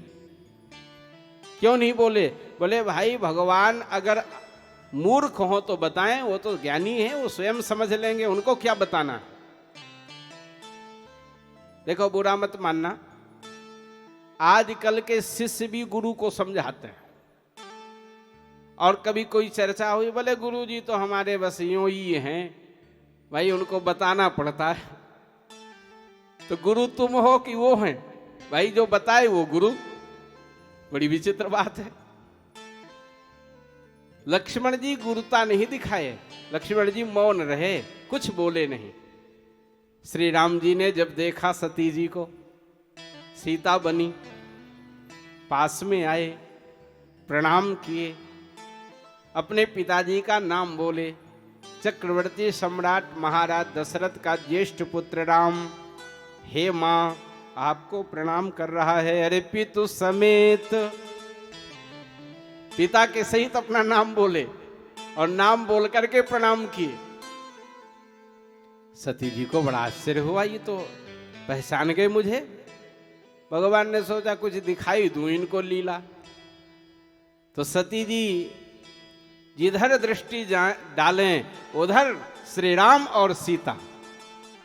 क्यों नहीं बोले? बोले भाई भगवान अगर मूर्ख हो तो बताएं, वो तो ज्ञानी है, वो स्वयं समझ लेंगे, उनको क्या बताना। देखो बुरा मत मानना, आजकल के शिष्य भी गुरु को समझाते हैं। और कभी कोई चर्चा हुई, बोले गुरु जी तो हमारे बस यूं ही हैं, भाई उनको बताना पड़ता है। तो गुरु तुम हो कि वो हैं? भाई जो बताए वो गुरु। बड़ी विचित्र बात है। लक्ष्मण जी गुरुता नहीं दिखाए, लक्ष्मण जी मौन रहे, कुछ बोले नहीं। श्री राम जी ने जब देखा सती जी को, सीता बनी, पास में आए, प्रणाम किए, अपने पिताजी का नाम बोले। चक्रवर्ती सम्राट महाराज दशरथ का ज्येष्ठ पुत्र राम, हे मां आपको प्रणाम कर रहा है। अरे पितु समेत, पिता के सहित अपना नाम बोले और नाम बोल करके प्रणाम किए। सती जी को बड़ा आश्चर्य हुआ, ये तो पहचान गए मुझे। भगवान ने सोचा कुछ दिखाई दूं इनको लीला। तो सती जी जिधर दृष्टि डालें उधर श्री राम और सीता,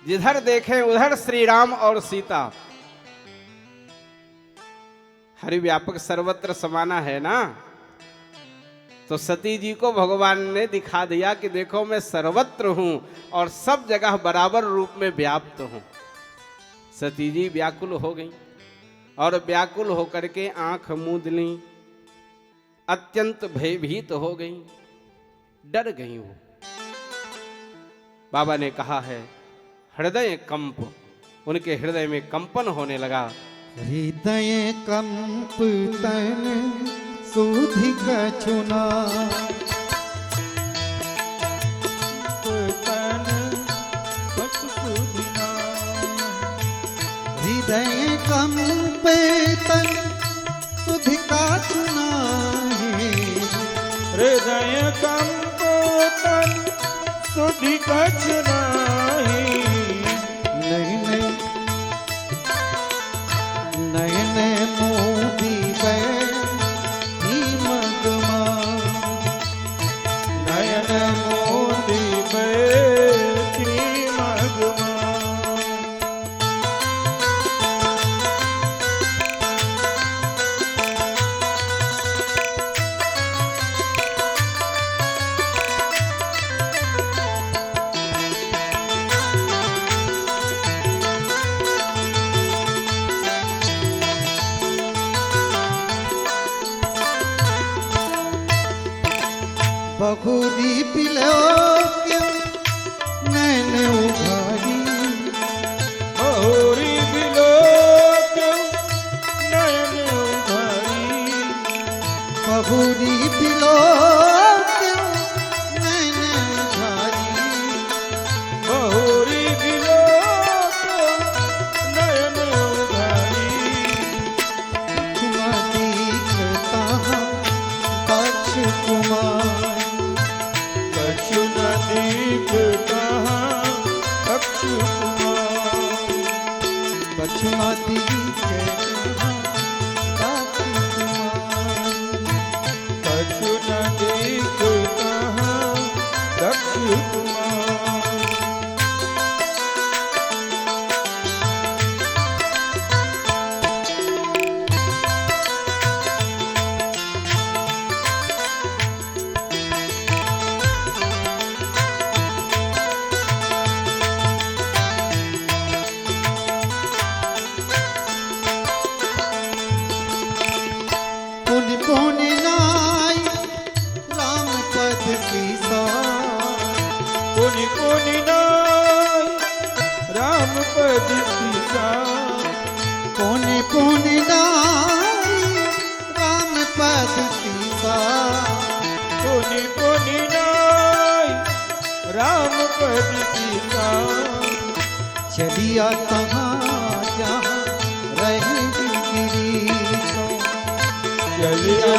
जिधर देखें उधर श्री राम और सीता। हरि व्यापक सर्वत्र समाना है ना। तो सती जी को भगवान ने दिखा दिया कि देखो मैं सर्वत्र हूं और सब जगह बराबर रूप में व्याप्त हूं। सती जी व्याकुल हो गई और व्याकुल होकर के आंख मूंद ली, अत्यंत भयभीत हो गई, डर गई हूं। बाबा ने कहा है हृदय कंप, उनके हृदय में कंपन होने लगा। हृदय कंप तन सुधि कछुना, तन कछु सुधिना। हृदय कंपे तन सुधि का चुनाहे। हृदय कंपो तन सुधि कछ नाही। नयन नयन मोदी बैठी मगमा। नयन मोदी बैठी मगमा। बहुरी पिलो क्यों नैन उघारी। बहुरी बिलो क्यों नयन उघारी। बहुरी पिलो क्यों नैन उघारी। बहुरी बिलो क्यों नयन उघारी। तुम दीखता दक्ष कुमार। कछु न दीखता दक्ष कुमार। कछु न दीखता दक्ष कुमार। कछु न दीखता दक्ष कुमार। पुनि पुनि नाई राम पद सीसा। पुनि पुनि नाय राम पद सीसा। पुनि पुनि नाई राम पद सीसा। पुनि पुनि नाय राम पद सीसा। चलिया कहाँ जहाँ रहे गिरीशो। चलिया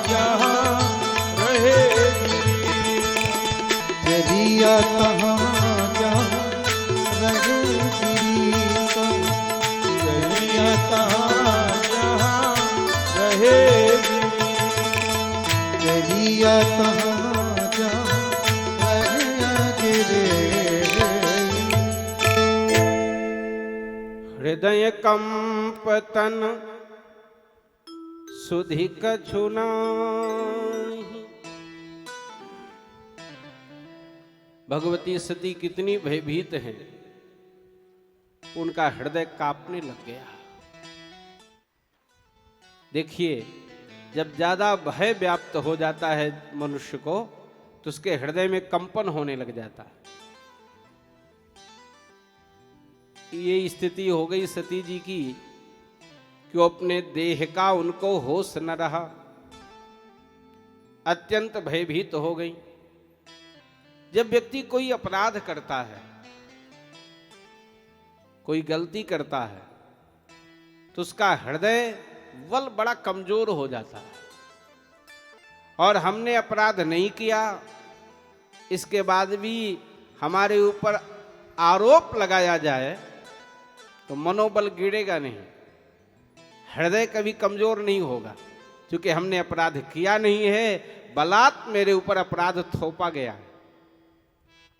जहाँ रहे गिरीश। चलिया कहाँ जहाँ रहे गिरीशो। चलिया जहाँ रहे गिरीश। चलिया कहाँ जहाँ रहे गिरीश। हृदय कंपतन सुधि कछु नाही। भगवती सती कितनी भयभीत हैं, उनका हृदय कांपने लग गया। देखिए, जब ज्यादा भय व्याप्त हो जाता है मनुष्य को, तो उसके हृदय में कंपन होने लग जाता है। ये स्थिति हो गई सती जी की कि वो अपने देह का उनको होश न रहा, अत्यंत भयभीत हो गई। जब व्यक्ति कोई अपराध करता है, कोई गलती करता है, तो उसका हृदय बल बड़ा कमजोर हो जाता है। और हमने अपराध नहीं किया, इसके बाद भी हमारे ऊपर आरोप लगाया जाए तो मनोबल गिरेगा नहीं, हृदय कभी कमजोर नहीं होगा, क्योंकि हमने अपराध किया नहीं है, बलात् मेरे ऊपर अपराध थोपा गया है।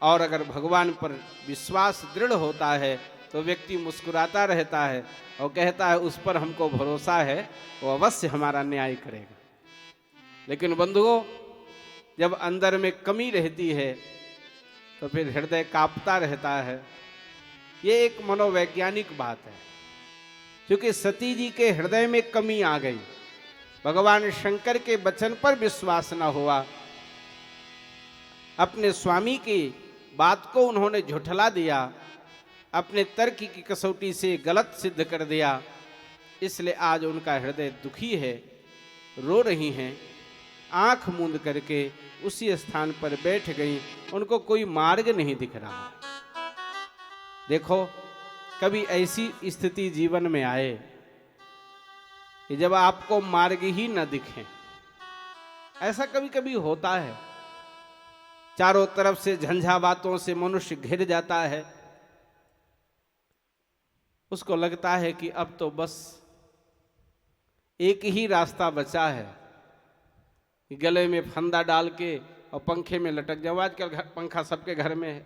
और अगर भगवान पर विश्वास दृढ़ होता है तो व्यक्ति मुस्कुराता रहता है और कहता है उस पर हमको भरोसा है, वो अवश्य हमारा न्याय करेगा। लेकिन बंधुओं, जब अंदर में कमी रहती है तो फिर हृदय कांपता रहता है। ये एक मनोवैज्ञानिक बात है, क्योंकि सती जी के हृदय में कमी आ गई, भगवान शंकर के वचन पर विश्वास न हुआ, अपने स्वामी की बात को उन्होंने झुठला दिया, अपने तर्क की कसौटी से गलत सिद्ध कर दिया। इसलिए आज उनका हृदय दुखी है, रो रही हैं, आंख मूंद करके उसी स्थान पर बैठ गई, उनको कोई मार्ग नहीं दिख रहा। देखो, कभी ऐसी स्थिति जीवन में आए कि जब आपको मार्ग ही न दिखे। ऐसा कभी कभी होता है, चारों तरफ से झंझावातों से मनुष्य घिर जाता है, उसको लगता है कि अब तो बस एक ही रास्ता बचा है, गले में फंदा डाल के और पंखे में लटक जाऊं। आजकल पंखा सबके घर में है,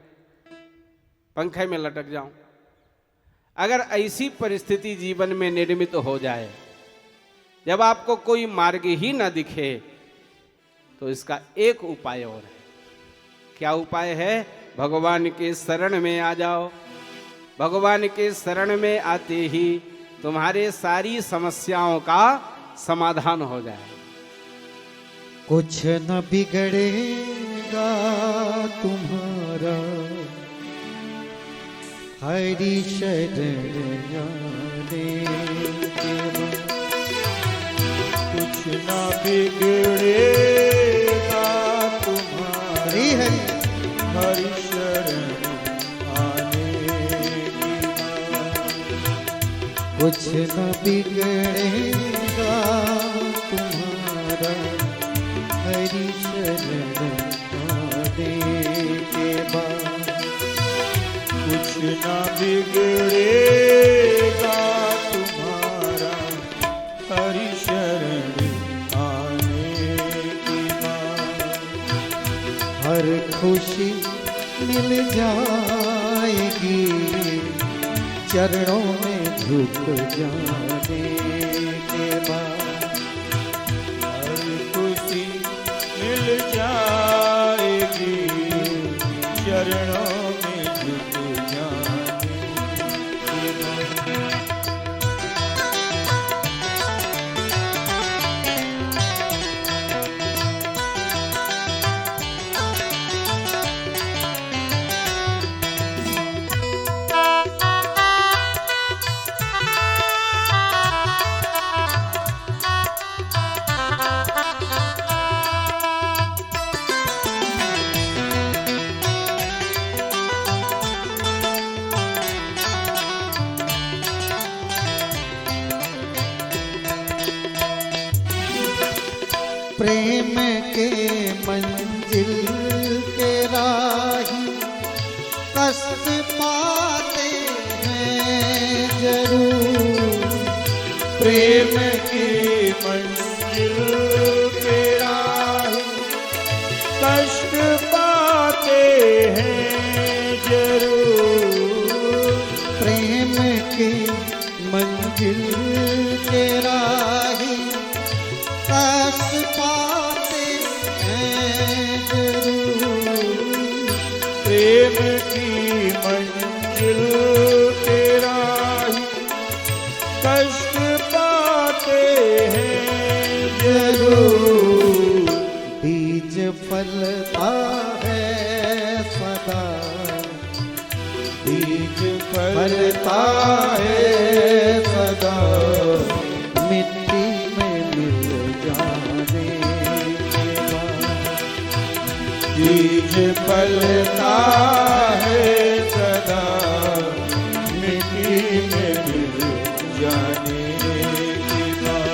पंखे में लटक जाऊं। अगर ऐसी परिस्थिति जीवन में निर्मित हो जाए, जब आपको कोई मार्ग ही ना दिखे, तो इसका एक उपाय और है। क्या उपाय है? भगवान के शरण में आ जाओ। भगवान के शरण में आते ही तुम्हारे सारी समस्याओं का समाधान हो जाए। कुछ न बिगड़ेगा तुम्हारा, हरि शरण आने के बाद। कुछ ना बिगड़ेगा तुम्हारा, हरि हरि हरि शरण आने की बात। कुछ न बिगड़ेगा तुम्हारा, हरि शरण आने के बाद। कुछ ना बिगड़ेगा तुम्हारा, हरि शरण आने की बात। हर खुशी मिल जाएगी, चरणों में झुक जाने के बाद। हर खुशी मिल जाएगी, चरणों में झुक जाने के बाद। प्रेम के मंजिल के राही कष्ट पाते हैं जरूर। प्रेम की मंजिल के राही कष्ट पाते हैं जरूर। प्रेम के मंजिल के राही कष्ट पाते हैं जरूर। प्रेम की मंजिल के राही कष्ट पाते हैं जरूर। बीज फलता है सदा, बीज फलता है सदा, मिट्टी में मिल जाने के बाद। बीज फलता है सदा, मिट्टी में मिल जाने के बाद।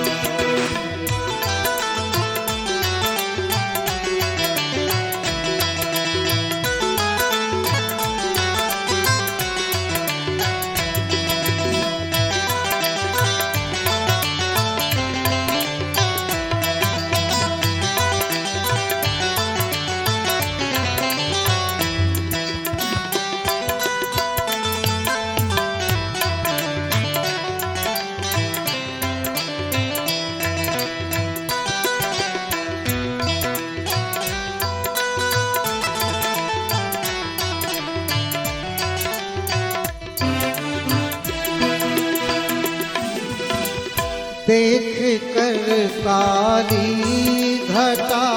देख कर काली घटा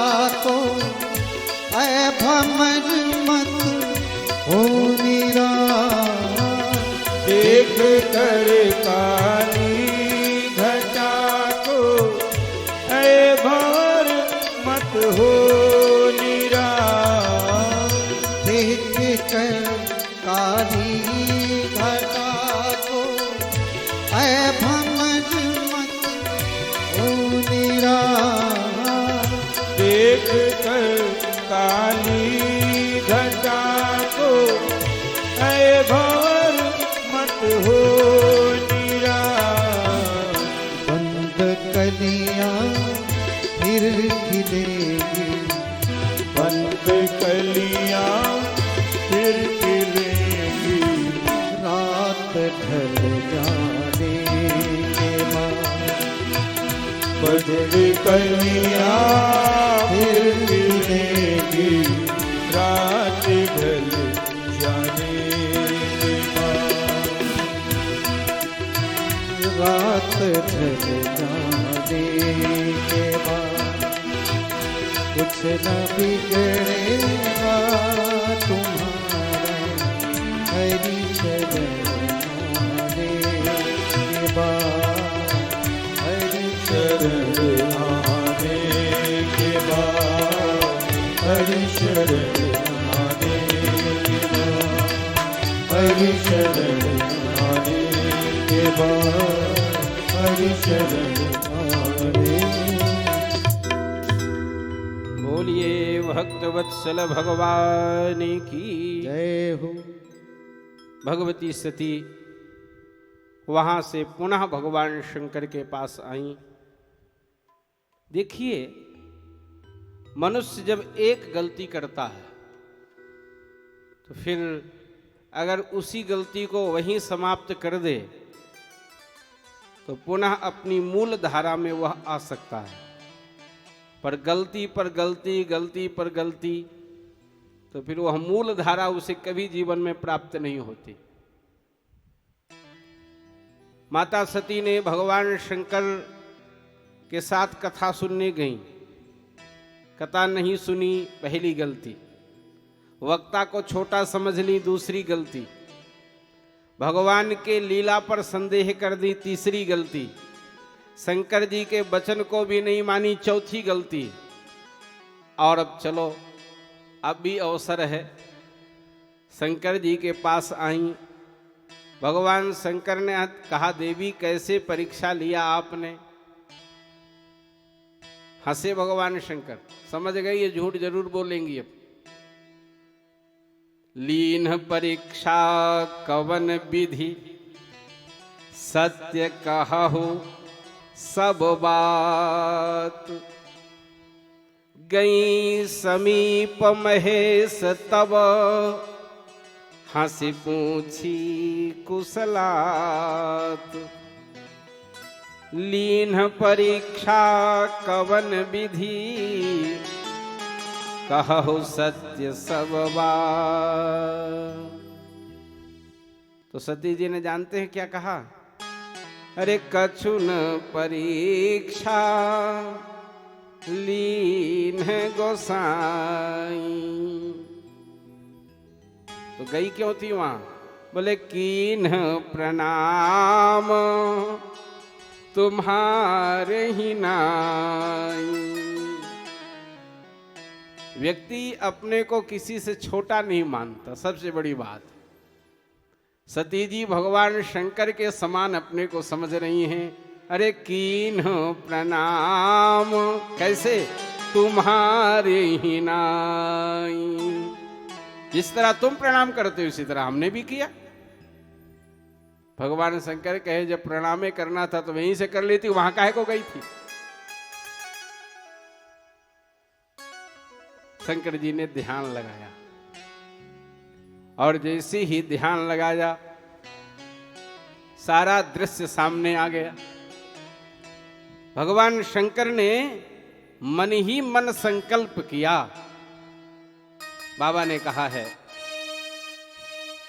को ऐ भमर मत हो निराश। देख कर काली घटा को ऐ भंवर मत हो निराश। देख कर काली घटा बदली कन्या फिर मिलेगी रात ढल जाने के बाद। रात ढल जाने के बाद कुछ न बिगड़ेगा तुम्हारा हरि शरण आने के बाद। हरि शरण आने के बाद, हरि शरण आने के बाद, हरि शरण आने के बाद, हरि शरण आने। बोलिए भक्तवत्सल भगवान की जय हो। भगवती सती वहां से पुनः भगवान शंकर के पास आई। देखिए, मनुष्य जब एक गलती करता है तो फिर अगर उसी गलती को वहीं समाप्त कर दे तो पुनः अपनी मूल धारा में वह आ सकता है। पर गलती पर गलती, गलती पर गलती, तो फिर वह मूल धारा उसे कभी जीवन में प्राप्त नहीं होती। माता सती ने भगवान शंकर के साथ कथा सुनने गई। कथा नहीं सुनी, पहली गलती। वक्ता को छोटा समझ ली, दूसरी गलती। भगवान के लीला पर संदेह कर दी, तीसरी गलती। शंकर जी के वचन को भी नहीं मानी, चौथी गलती। और अब चलो, अब भी अवसर है। शंकर जी के पास आई। भगवान शंकर ने कहा, देवी कैसे परीक्षा लिया आपने? हंसे भगवान शंकर, समझ गए ये झूठ जरूर बोलेंगी अब। लीन परीक्षा कवन विधि, सत्य कहु सब बात। गई समीप महेश तब, हंसी पूछी कुशलात। लीन परीक्षा कवन विधि, कहु सत्य सब बात। तो सती जी ने जानते हैं क्या कहा? अरे कछुन परीक्षा लीन गोसाई। तो गई क्यों थी वहां? बोले कीन प्रणाम तुम्हारे ही नाई। व्यक्ति अपने को किसी से छोटा नहीं मानता, सबसे बड़ी बात। सती जी भगवान शंकर के समान अपने को समझ रही हैं। अरे कीन प्रणाम, कैसे? तुम्हारे ही नाई। जिस तरह तुम प्रणाम करते हो उसी तरह हमने भी किया। भगवान शंकर कहे जब प्रणाम करना था तो वहीं से कर लेती, वहां काहे को गई थी? शंकर जी ने ध्यान लगाया और जैसे ही ध्यान लगाया सारा दृश्य सामने आ गया। भगवान शंकर ने मन ही मन संकल्प किया। बाबा ने कहा है,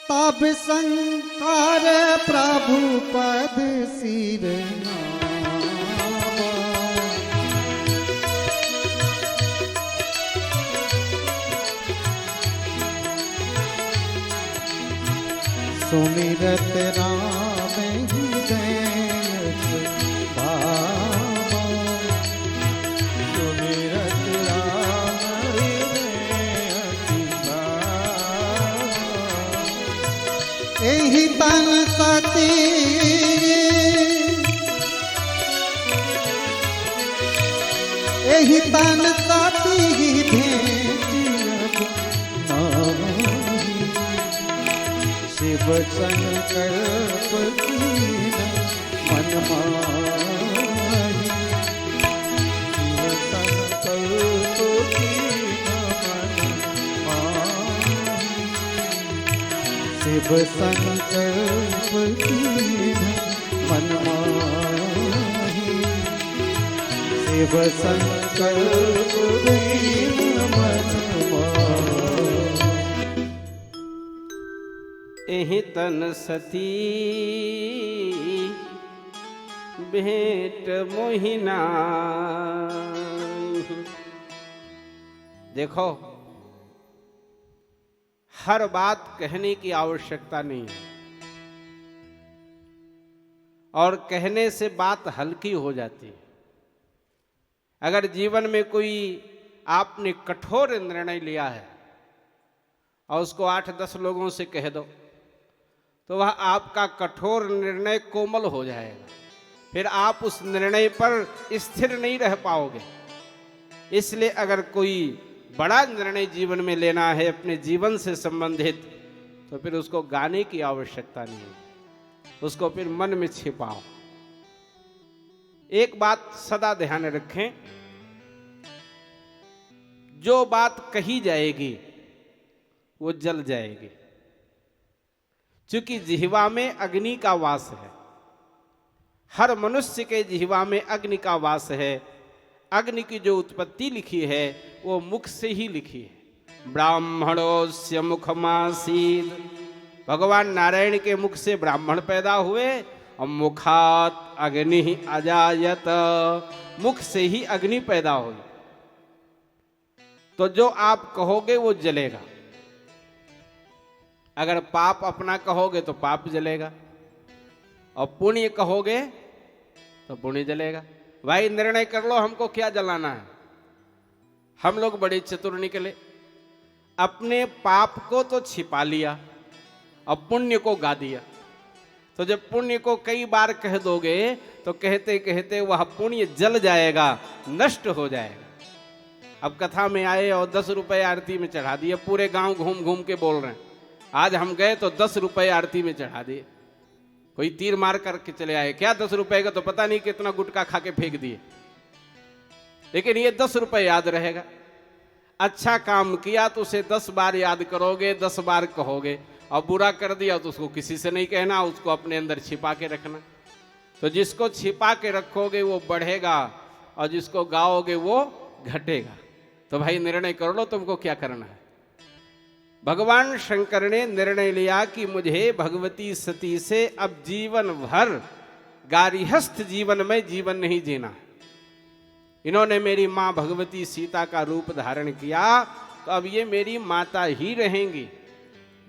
तब शंकर प्रभु पद सिर नावा। सुमिरत राम हृदय भावा। सुमिरत राम हृदय भावा। एहि तन सती एहि तन सती भेंट शिव संकल्प कीन मन माही। शिव संकल्प कीन मन माही। शिव संकल्प कीन मन माही। शिव संकल्प दीन मन मान। एहि तन सती भेंट मोहिना। देखो, हर बात कहने की आवश्यकता नहीं है, और कहने से बात हल्की हो जाती है। अगर जीवन में कोई आपने कठोर निर्णय लिया है और उसको 8-10 लोगों से कह दो, तो वह आपका कठोर निर्णय कोमल हो जाएगा, फिर आप उस निर्णय पर स्थिर नहीं रह पाओगे। इसलिए अगर कोई बड़ा निर्णय जीवन में लेना है अपने जीवन से संबंधित, तो फिर उसको गाने की आवश्यकता नहीं है, उसको फिर मन में छिपाओ। एक बात सदा ध्यान रखें, जो बात कही जाएगी वो जल जाएगी, क्योंकि जिह्वा में अग्नि का वास है। हर मनुष्य के जिह्वा में अग्नि का वास है। अग्नि की जो उत्पत्ति लिखी है वो मुख से ही लिखी है। ब्राह्मणोस्य मुखमासीद, भगवान नारायण के मुख से ब्राह्मण पैदा हुए, और मुखात अग्नि अजायत, मुख से ही अग्नि पैदा हुई। तो जो आप कहोगे वो जलेगा। अगर पाप अपना कहोगे तो पाप जलेगा, और पुण्य कहोगे तो पुण्य जलेगा। भाई निर्णय कर लो, हमको क्या जलाना है। हम लोग बड़े चतुर निकले, अपने पाप को तो छिपा लिया और पुण्य को गा दिया। तो जब पुण्य को कई बार कह दोगे तो कहते कहते वह पुण्य जल जाएगा, नष्ट हो जाएगा। अब कथा में आए और 10 रुपए आरती में चढ़ा दिए, पूरे गांव घूम घूम के बोल रहे हैं। आज हम गए तो 10 रुपए आरती में चढ़ा दिए। कोई तीर मार करके चले आए, क्या 10 रुपए का, तो पता नहीं कितना गुटखा खा के फेंक दिए, लेकिन ये 10 रुपए याद रहेगा। अच्छा काम किया तो उसे 10 बार याद करोगे, 10 बार कहोगे, और बुरा कर दिया तो उसको किसी से नहीं कहना, उसको अपने अंदर छिपा के रखना। तो जिसको छिपा के रखोगे वो बढ़ेगा, और जिसको गाओगे वो घटेगा। तो भाई निर्णय कर लो, तुमको क्या करना है। भगवान शंकर ने निर्णय लिया कि मुझे भगवती सती से अब जीवन भर गार्हस्थ जीवन में जीवन नहीं जीना। इन्होंने मेरी मां भगवती सीता का रूप धारण किया, तो अब ये मेरी माता ही रहेंगी।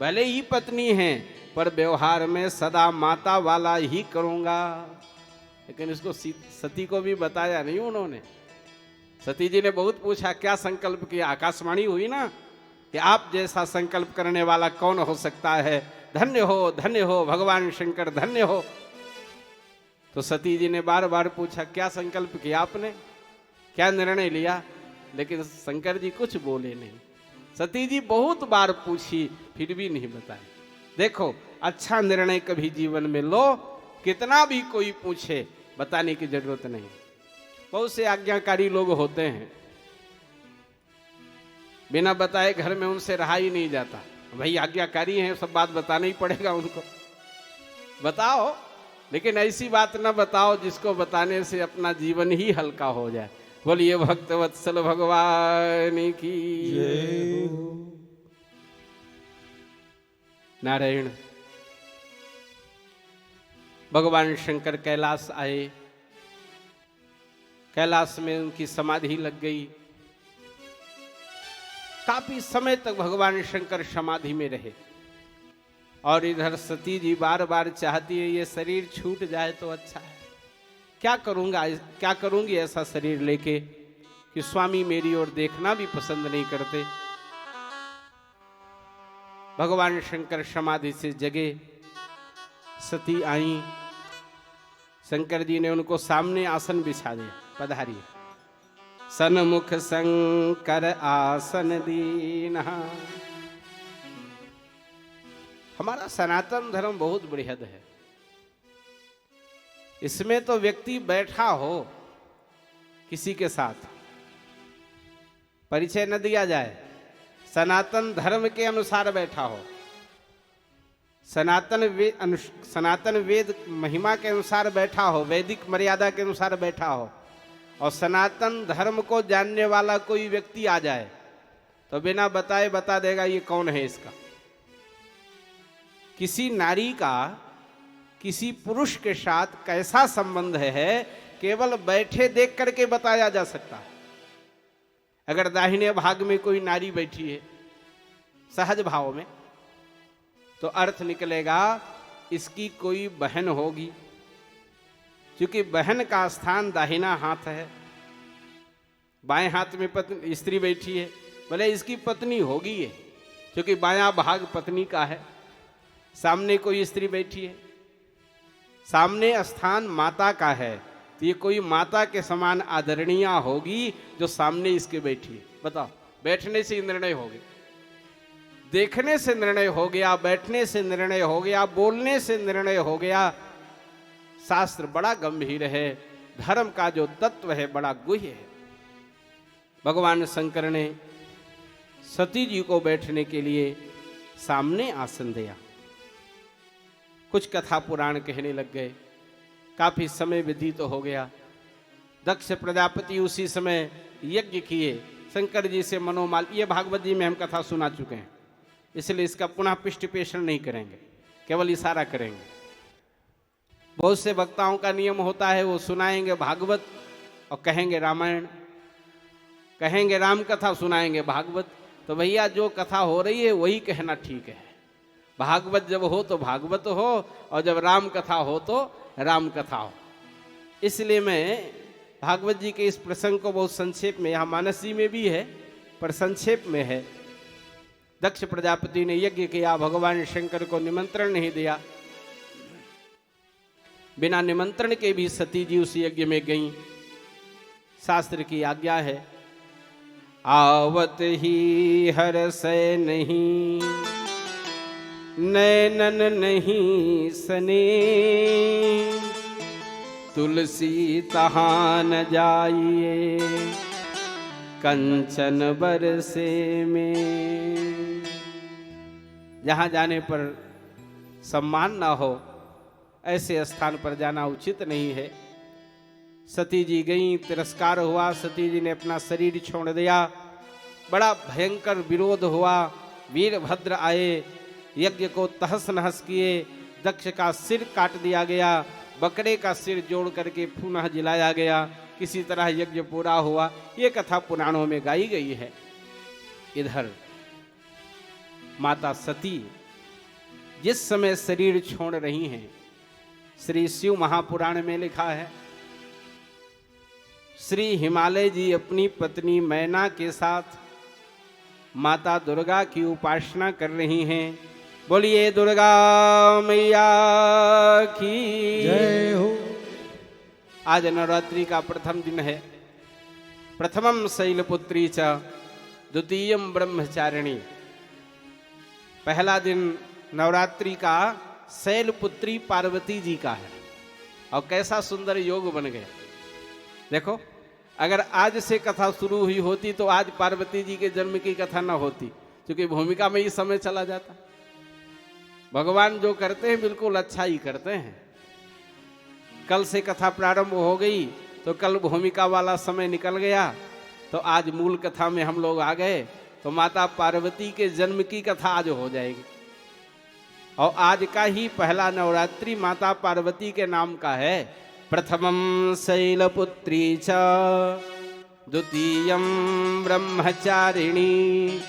भले ही पत्नी हैं, पर व्यवहार में सदा माता वाला ही करूंगा। लेकिन इसको सती को भी बताया नहीं उन्होंने। सती जी ने बहुत पूछा, क्या संकल्प किया। आकाशवाणी हुई ना कि आप जैसा संकल्प करने वाला कौन हो सकता है, धन्य हो भगवान शंकर, धन्य हो। तो सती जी ने बार बार पूछा, क्या संकल्प किया आपने, क्या निर्णय लिया। लेकिन शंकर जी कुछ बोले नहीं। सती जी बहुत बार पूछी, फिर भी नहीं बताए। देखो, अच्छा निर्णय कभी जीवन में लो, कितना भी कोई पूछे बताने की जरूरत नहीं। बहुत से आज्ञाकारी लोग होते हैं, बिना बताए घर में उनसे रहा ही नहीं जाता। भाई आज्ञाकारी हैं, सब बात बताना ही पड़ेगा उनको। बताओ, लेकिन ऐसी बात ना बताओ जिसको बताने से अपना जीवन ही हल्का हो जाए। बोलिए भक्तवत्सल भगवान की जय हो। नारायण। भगवान शंकर कैलाश आए, कैलाश में उनकी समाधि लग गई। काफी समय तक भगवान शंकर समाधि में रहे, और इधर सती जी बार बार चाहती है ये शरीर छूट जाए तो अच्छा है। क्या करूंगी ऐसा शरीर लेके कि स्वामी मेरी ओर देखना भी पसंद नहीं करते। भगवान शंकर समाधि से जगे, सती आई। शंकर जी ने उनको सामने आसन बिछा दिया, पधारिए। सन्मुख शंकर आसन दीना। हमारा सनातन धर्म बहुत बृहद है। इसमें तो व्यक्ति बैठा हो किसी के साथ, परिचय न दिया जाए, सनातन धर्म के अनुसार बैठा हो, सनातन वेद महिमा के अनुसार बैठा हो, वैदिक मर्यादा के अनुसार बैठा हो, और सनातन धर्म को जानने वाला कोई व्यक्ति आ जाए तो बिना बताए बता देगा ये कौन है इसका। किसी नारी का किसी पुरुष के साथ कैसा संबंध है केवल बैठे देख करके बताया जा सकता है। अगर दाहिने भाग में कोई नारी बैठी है सहज भाव में तो अर्थ निकलेगा इसकी कोई बहन होगी, क्योंकि बहन का स्थान दाहिना हाथ है। बाएं हाथ में पत्नी स्त्री बैठी है, बोले इसकी पत्नी होगी ये, क्योंकि बायां भाग पत्नी का है। सामने कोई स्त्री बैठी है, सामने स्थान माता का है, तो ये कोई माता के समान आदरणीय होगी जो सामने इसके बैठी है। बताओ, बैठने से निर्णय हो गया, देखने से निर्णय हो गया, बैठने से निर्णय हो गया, बोलने से निर्णय हो गया। शास्त्र बड़ा गंभीर है, धर्म का जो तत्व है बड़ा गुह्य है। भगवान शंकर ने सती जी को बैठने के लिए सामने आसन दिया। कुछ कथा पुराण कहने लग गए, काफी समय व्यतीत हो गया। दक्ष प्रजापति उसी समय यज्ञ किए, शंकर जी से मनोमाल, ये भागवत जी में हम कथा सुना चुके हैं, इसलिए इसका पुनः पृष्ठपेषण नहीं करेंगे, केवल इशारा करेंगे। बहुत से वक्ताओं का नियम होता है, वो सुनाएंगे भागवत और कहेंगे रामायण, कहेंगे राम कथा, सुनाएंगे भागवत। तो भैया जो कथा हो रही है वही कहना ठीक है। भागवत जब हो तो भागवत हो, और जब राम कथा हो तो राम कथा हो। इसलिए मैं भागवत जी के इस प्रसंग को बहुत संक्षेप में, यहाँ मानस जी में भी है पर संक्षेप में है। दक्ष प्रजापति ने यज्ञ किया, भगवान शंकर को निमंत्रण नहीं दिया। बिना निमंत्रण के भी सती जी उस यज्ञ में गईं। शास्त्र की आज्ञा है, आवत ही हर्षय नहीं, नैनन नहीं सने, तुलसी तहाँ न जाइए, कंचन बरसे में। जहाँ जाने पर सम्मान ना हो ऐसे स्थान पर जाना उचित नहीं है। सती जी गईं, तिरस्कार हुआ, सती जी ने अपना शरीर छोड़ दिया, बड़ा भयंकर विरोध हुआ। वीरभद्र आए, यज्ञ को तहस नहस किए, दक्ष का सिर काट दिया गया, बकरे का सिर जोड़ करके पुनः जिलाया गया, किसी तरह यज्ञ पूरा हुआ। ये कथा पुराणों में गाई गई है। इधर माता सती जिस समय शरीर छोड़ रही हैं, श्री शिव महापुराण में लिखा है, श्री हिमालय जी अपनी पत्नी मैना के साथ माता दुर्गा की उपासना कर रही हैं। बोलिए दुर्गा मैया की जय हो। आज नवरात्रि का प्रथम दिन है। प्रथमम शैलपुत्री च द्वितीयम ब्रह्मचारिणी। पहला दिन नवरात्रि का शैलपुत्री पार्वती जी का है, और कैसा सुंदर योग बन गया। देखो, अगर आज से कथा शुरू हुई होती तो आज पार्वती जी के जन्म की कथा न होती, क्योंकि भूमिका में ही समय चला जाता। भगवान जो करते हैं बिल्कुल अच्छा ही करते हैं। कल से कथा प्रारंभ हो गई तो कल भूमिका वाला समय निकल गया, तो आज मूल कथा में हम लोग आ गए, तो माता पार्वती के जन्म की कथा आज हो जाएगी। और आज का ही पहला नवरात्रि माता पार्वती के नाम का है। प्रथमम शैलपुत्री च द्वितीयम ब्रह्मचारिणी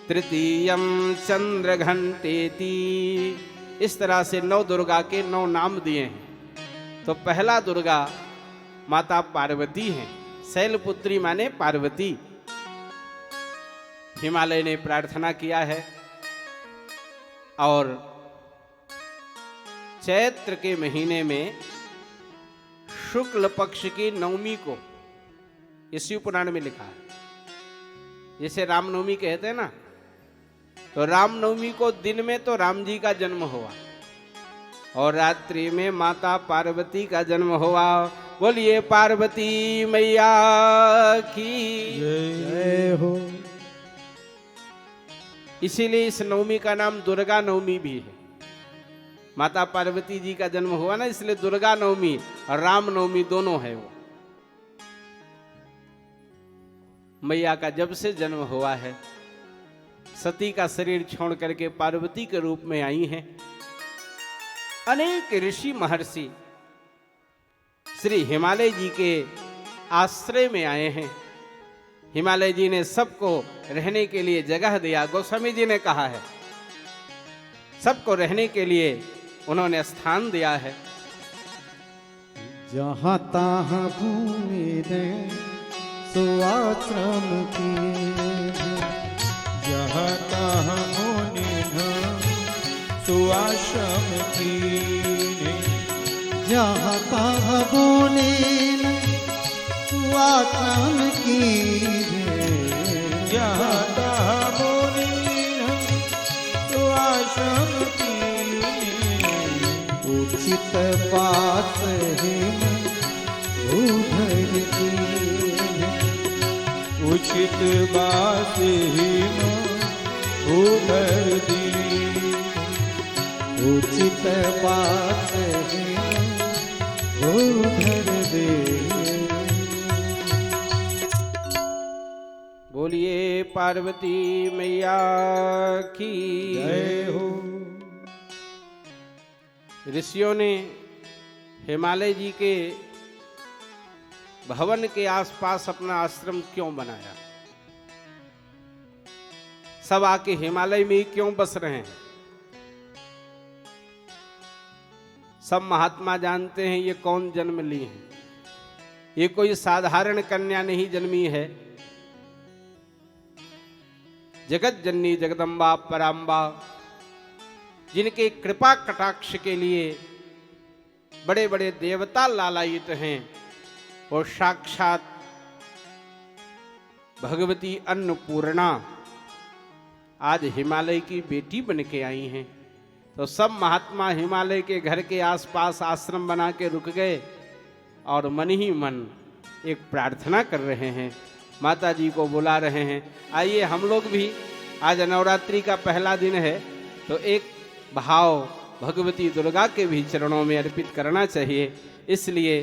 तृतीयम चंद्रघंटेति। इस तरह से 9 दुर्गा के 9 नाम दिए हैं। तो पहला दुर्गा माता पार्वती हैं। शैलपुत्री माने पार्वती। हिमालय ने प्रार्थना किया है, और चैत्र के महीने में शुक्ल पक्ष की नवमी को, इस शिव पुराण में लिखा है, जैसे रामनवमी कहते हैं ना, तो रामनवमी को दिन में तो राम जी का जन्म हुआ और रात्रि में माता पार्वती का जन्म हुआ। बोलिए पार्वती मैया की जय हो। इसीलिए इस नवमी का नाम दुर्गा नवमी भी है। माता पार्वती जी का जन्म हुआ ना, इसलिए दुर्गा नवमी और राम नवमी दोनों है वो। मैया का जब से जन्म हुआ है, सती का शरीर छोड़ करके पार्वती के रूप में आई हैं। अनेक ऋषि महर्षि श्री हिमालय जी के आश्रय में आए हैं। हिमालय जी ने सबको रहने के लिए जगह दिया। गोस्वामी जी ने कहा है सबको रहने के लिए उन्होंने स्थान दिया है। जहाँ तहाँ भूमि ने सुआश्रम किए, जहाँ तहाँ मुनि सुआश्रम कीने, जहाँ तहाँ भूमि ने सुआश्रम किए, जहाँ तहाँ मुनि सुआश्रम कीने, उचित बात है उधर की, उचित बात हिम उधर दी, उचित बात है उधर दे। बोलिए पार्वती मैया की जय हो। ऋषियों ने हिमालय जी के भवन के आसपास अपना आश्रम क्यों बनाया? सब आके हिमालय में ही क्यों बस रहे हैं? सब महात्मा जानते हैं ये कौन जन्म ली है। ये कोई साधारण कन्या नहीं जन्मी है। जगत जननी जगदम्बा पराम्बा, जिनके कृपा कटाक्ष के लिए बड़े बड़े देवता लालायित हैं, और साक्षात भगवती अन्नपूर्णा आज हिमालय की बेटी बन के आई हैं। तो सब महात्मा हिमालय के घर के आसपास आश्रम बना के रुक गए और मन ही मन एक प्रार्थना कर रहे हैं, माता जी को बुला रहे हैं। आइए हम लोग भी, आज नवरात्रि का पहला दिन है, तो एक भाव भगवती दुर्गा के भी चरणों में अर्पित करना चाहिए। इसलिए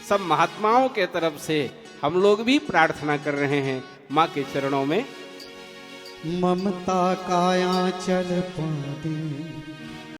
सब महात्माओं के तरफ से हम लोग भी प्रार्थना कर रहे हैं माँ के चरणों में। ममता का आंचल पादे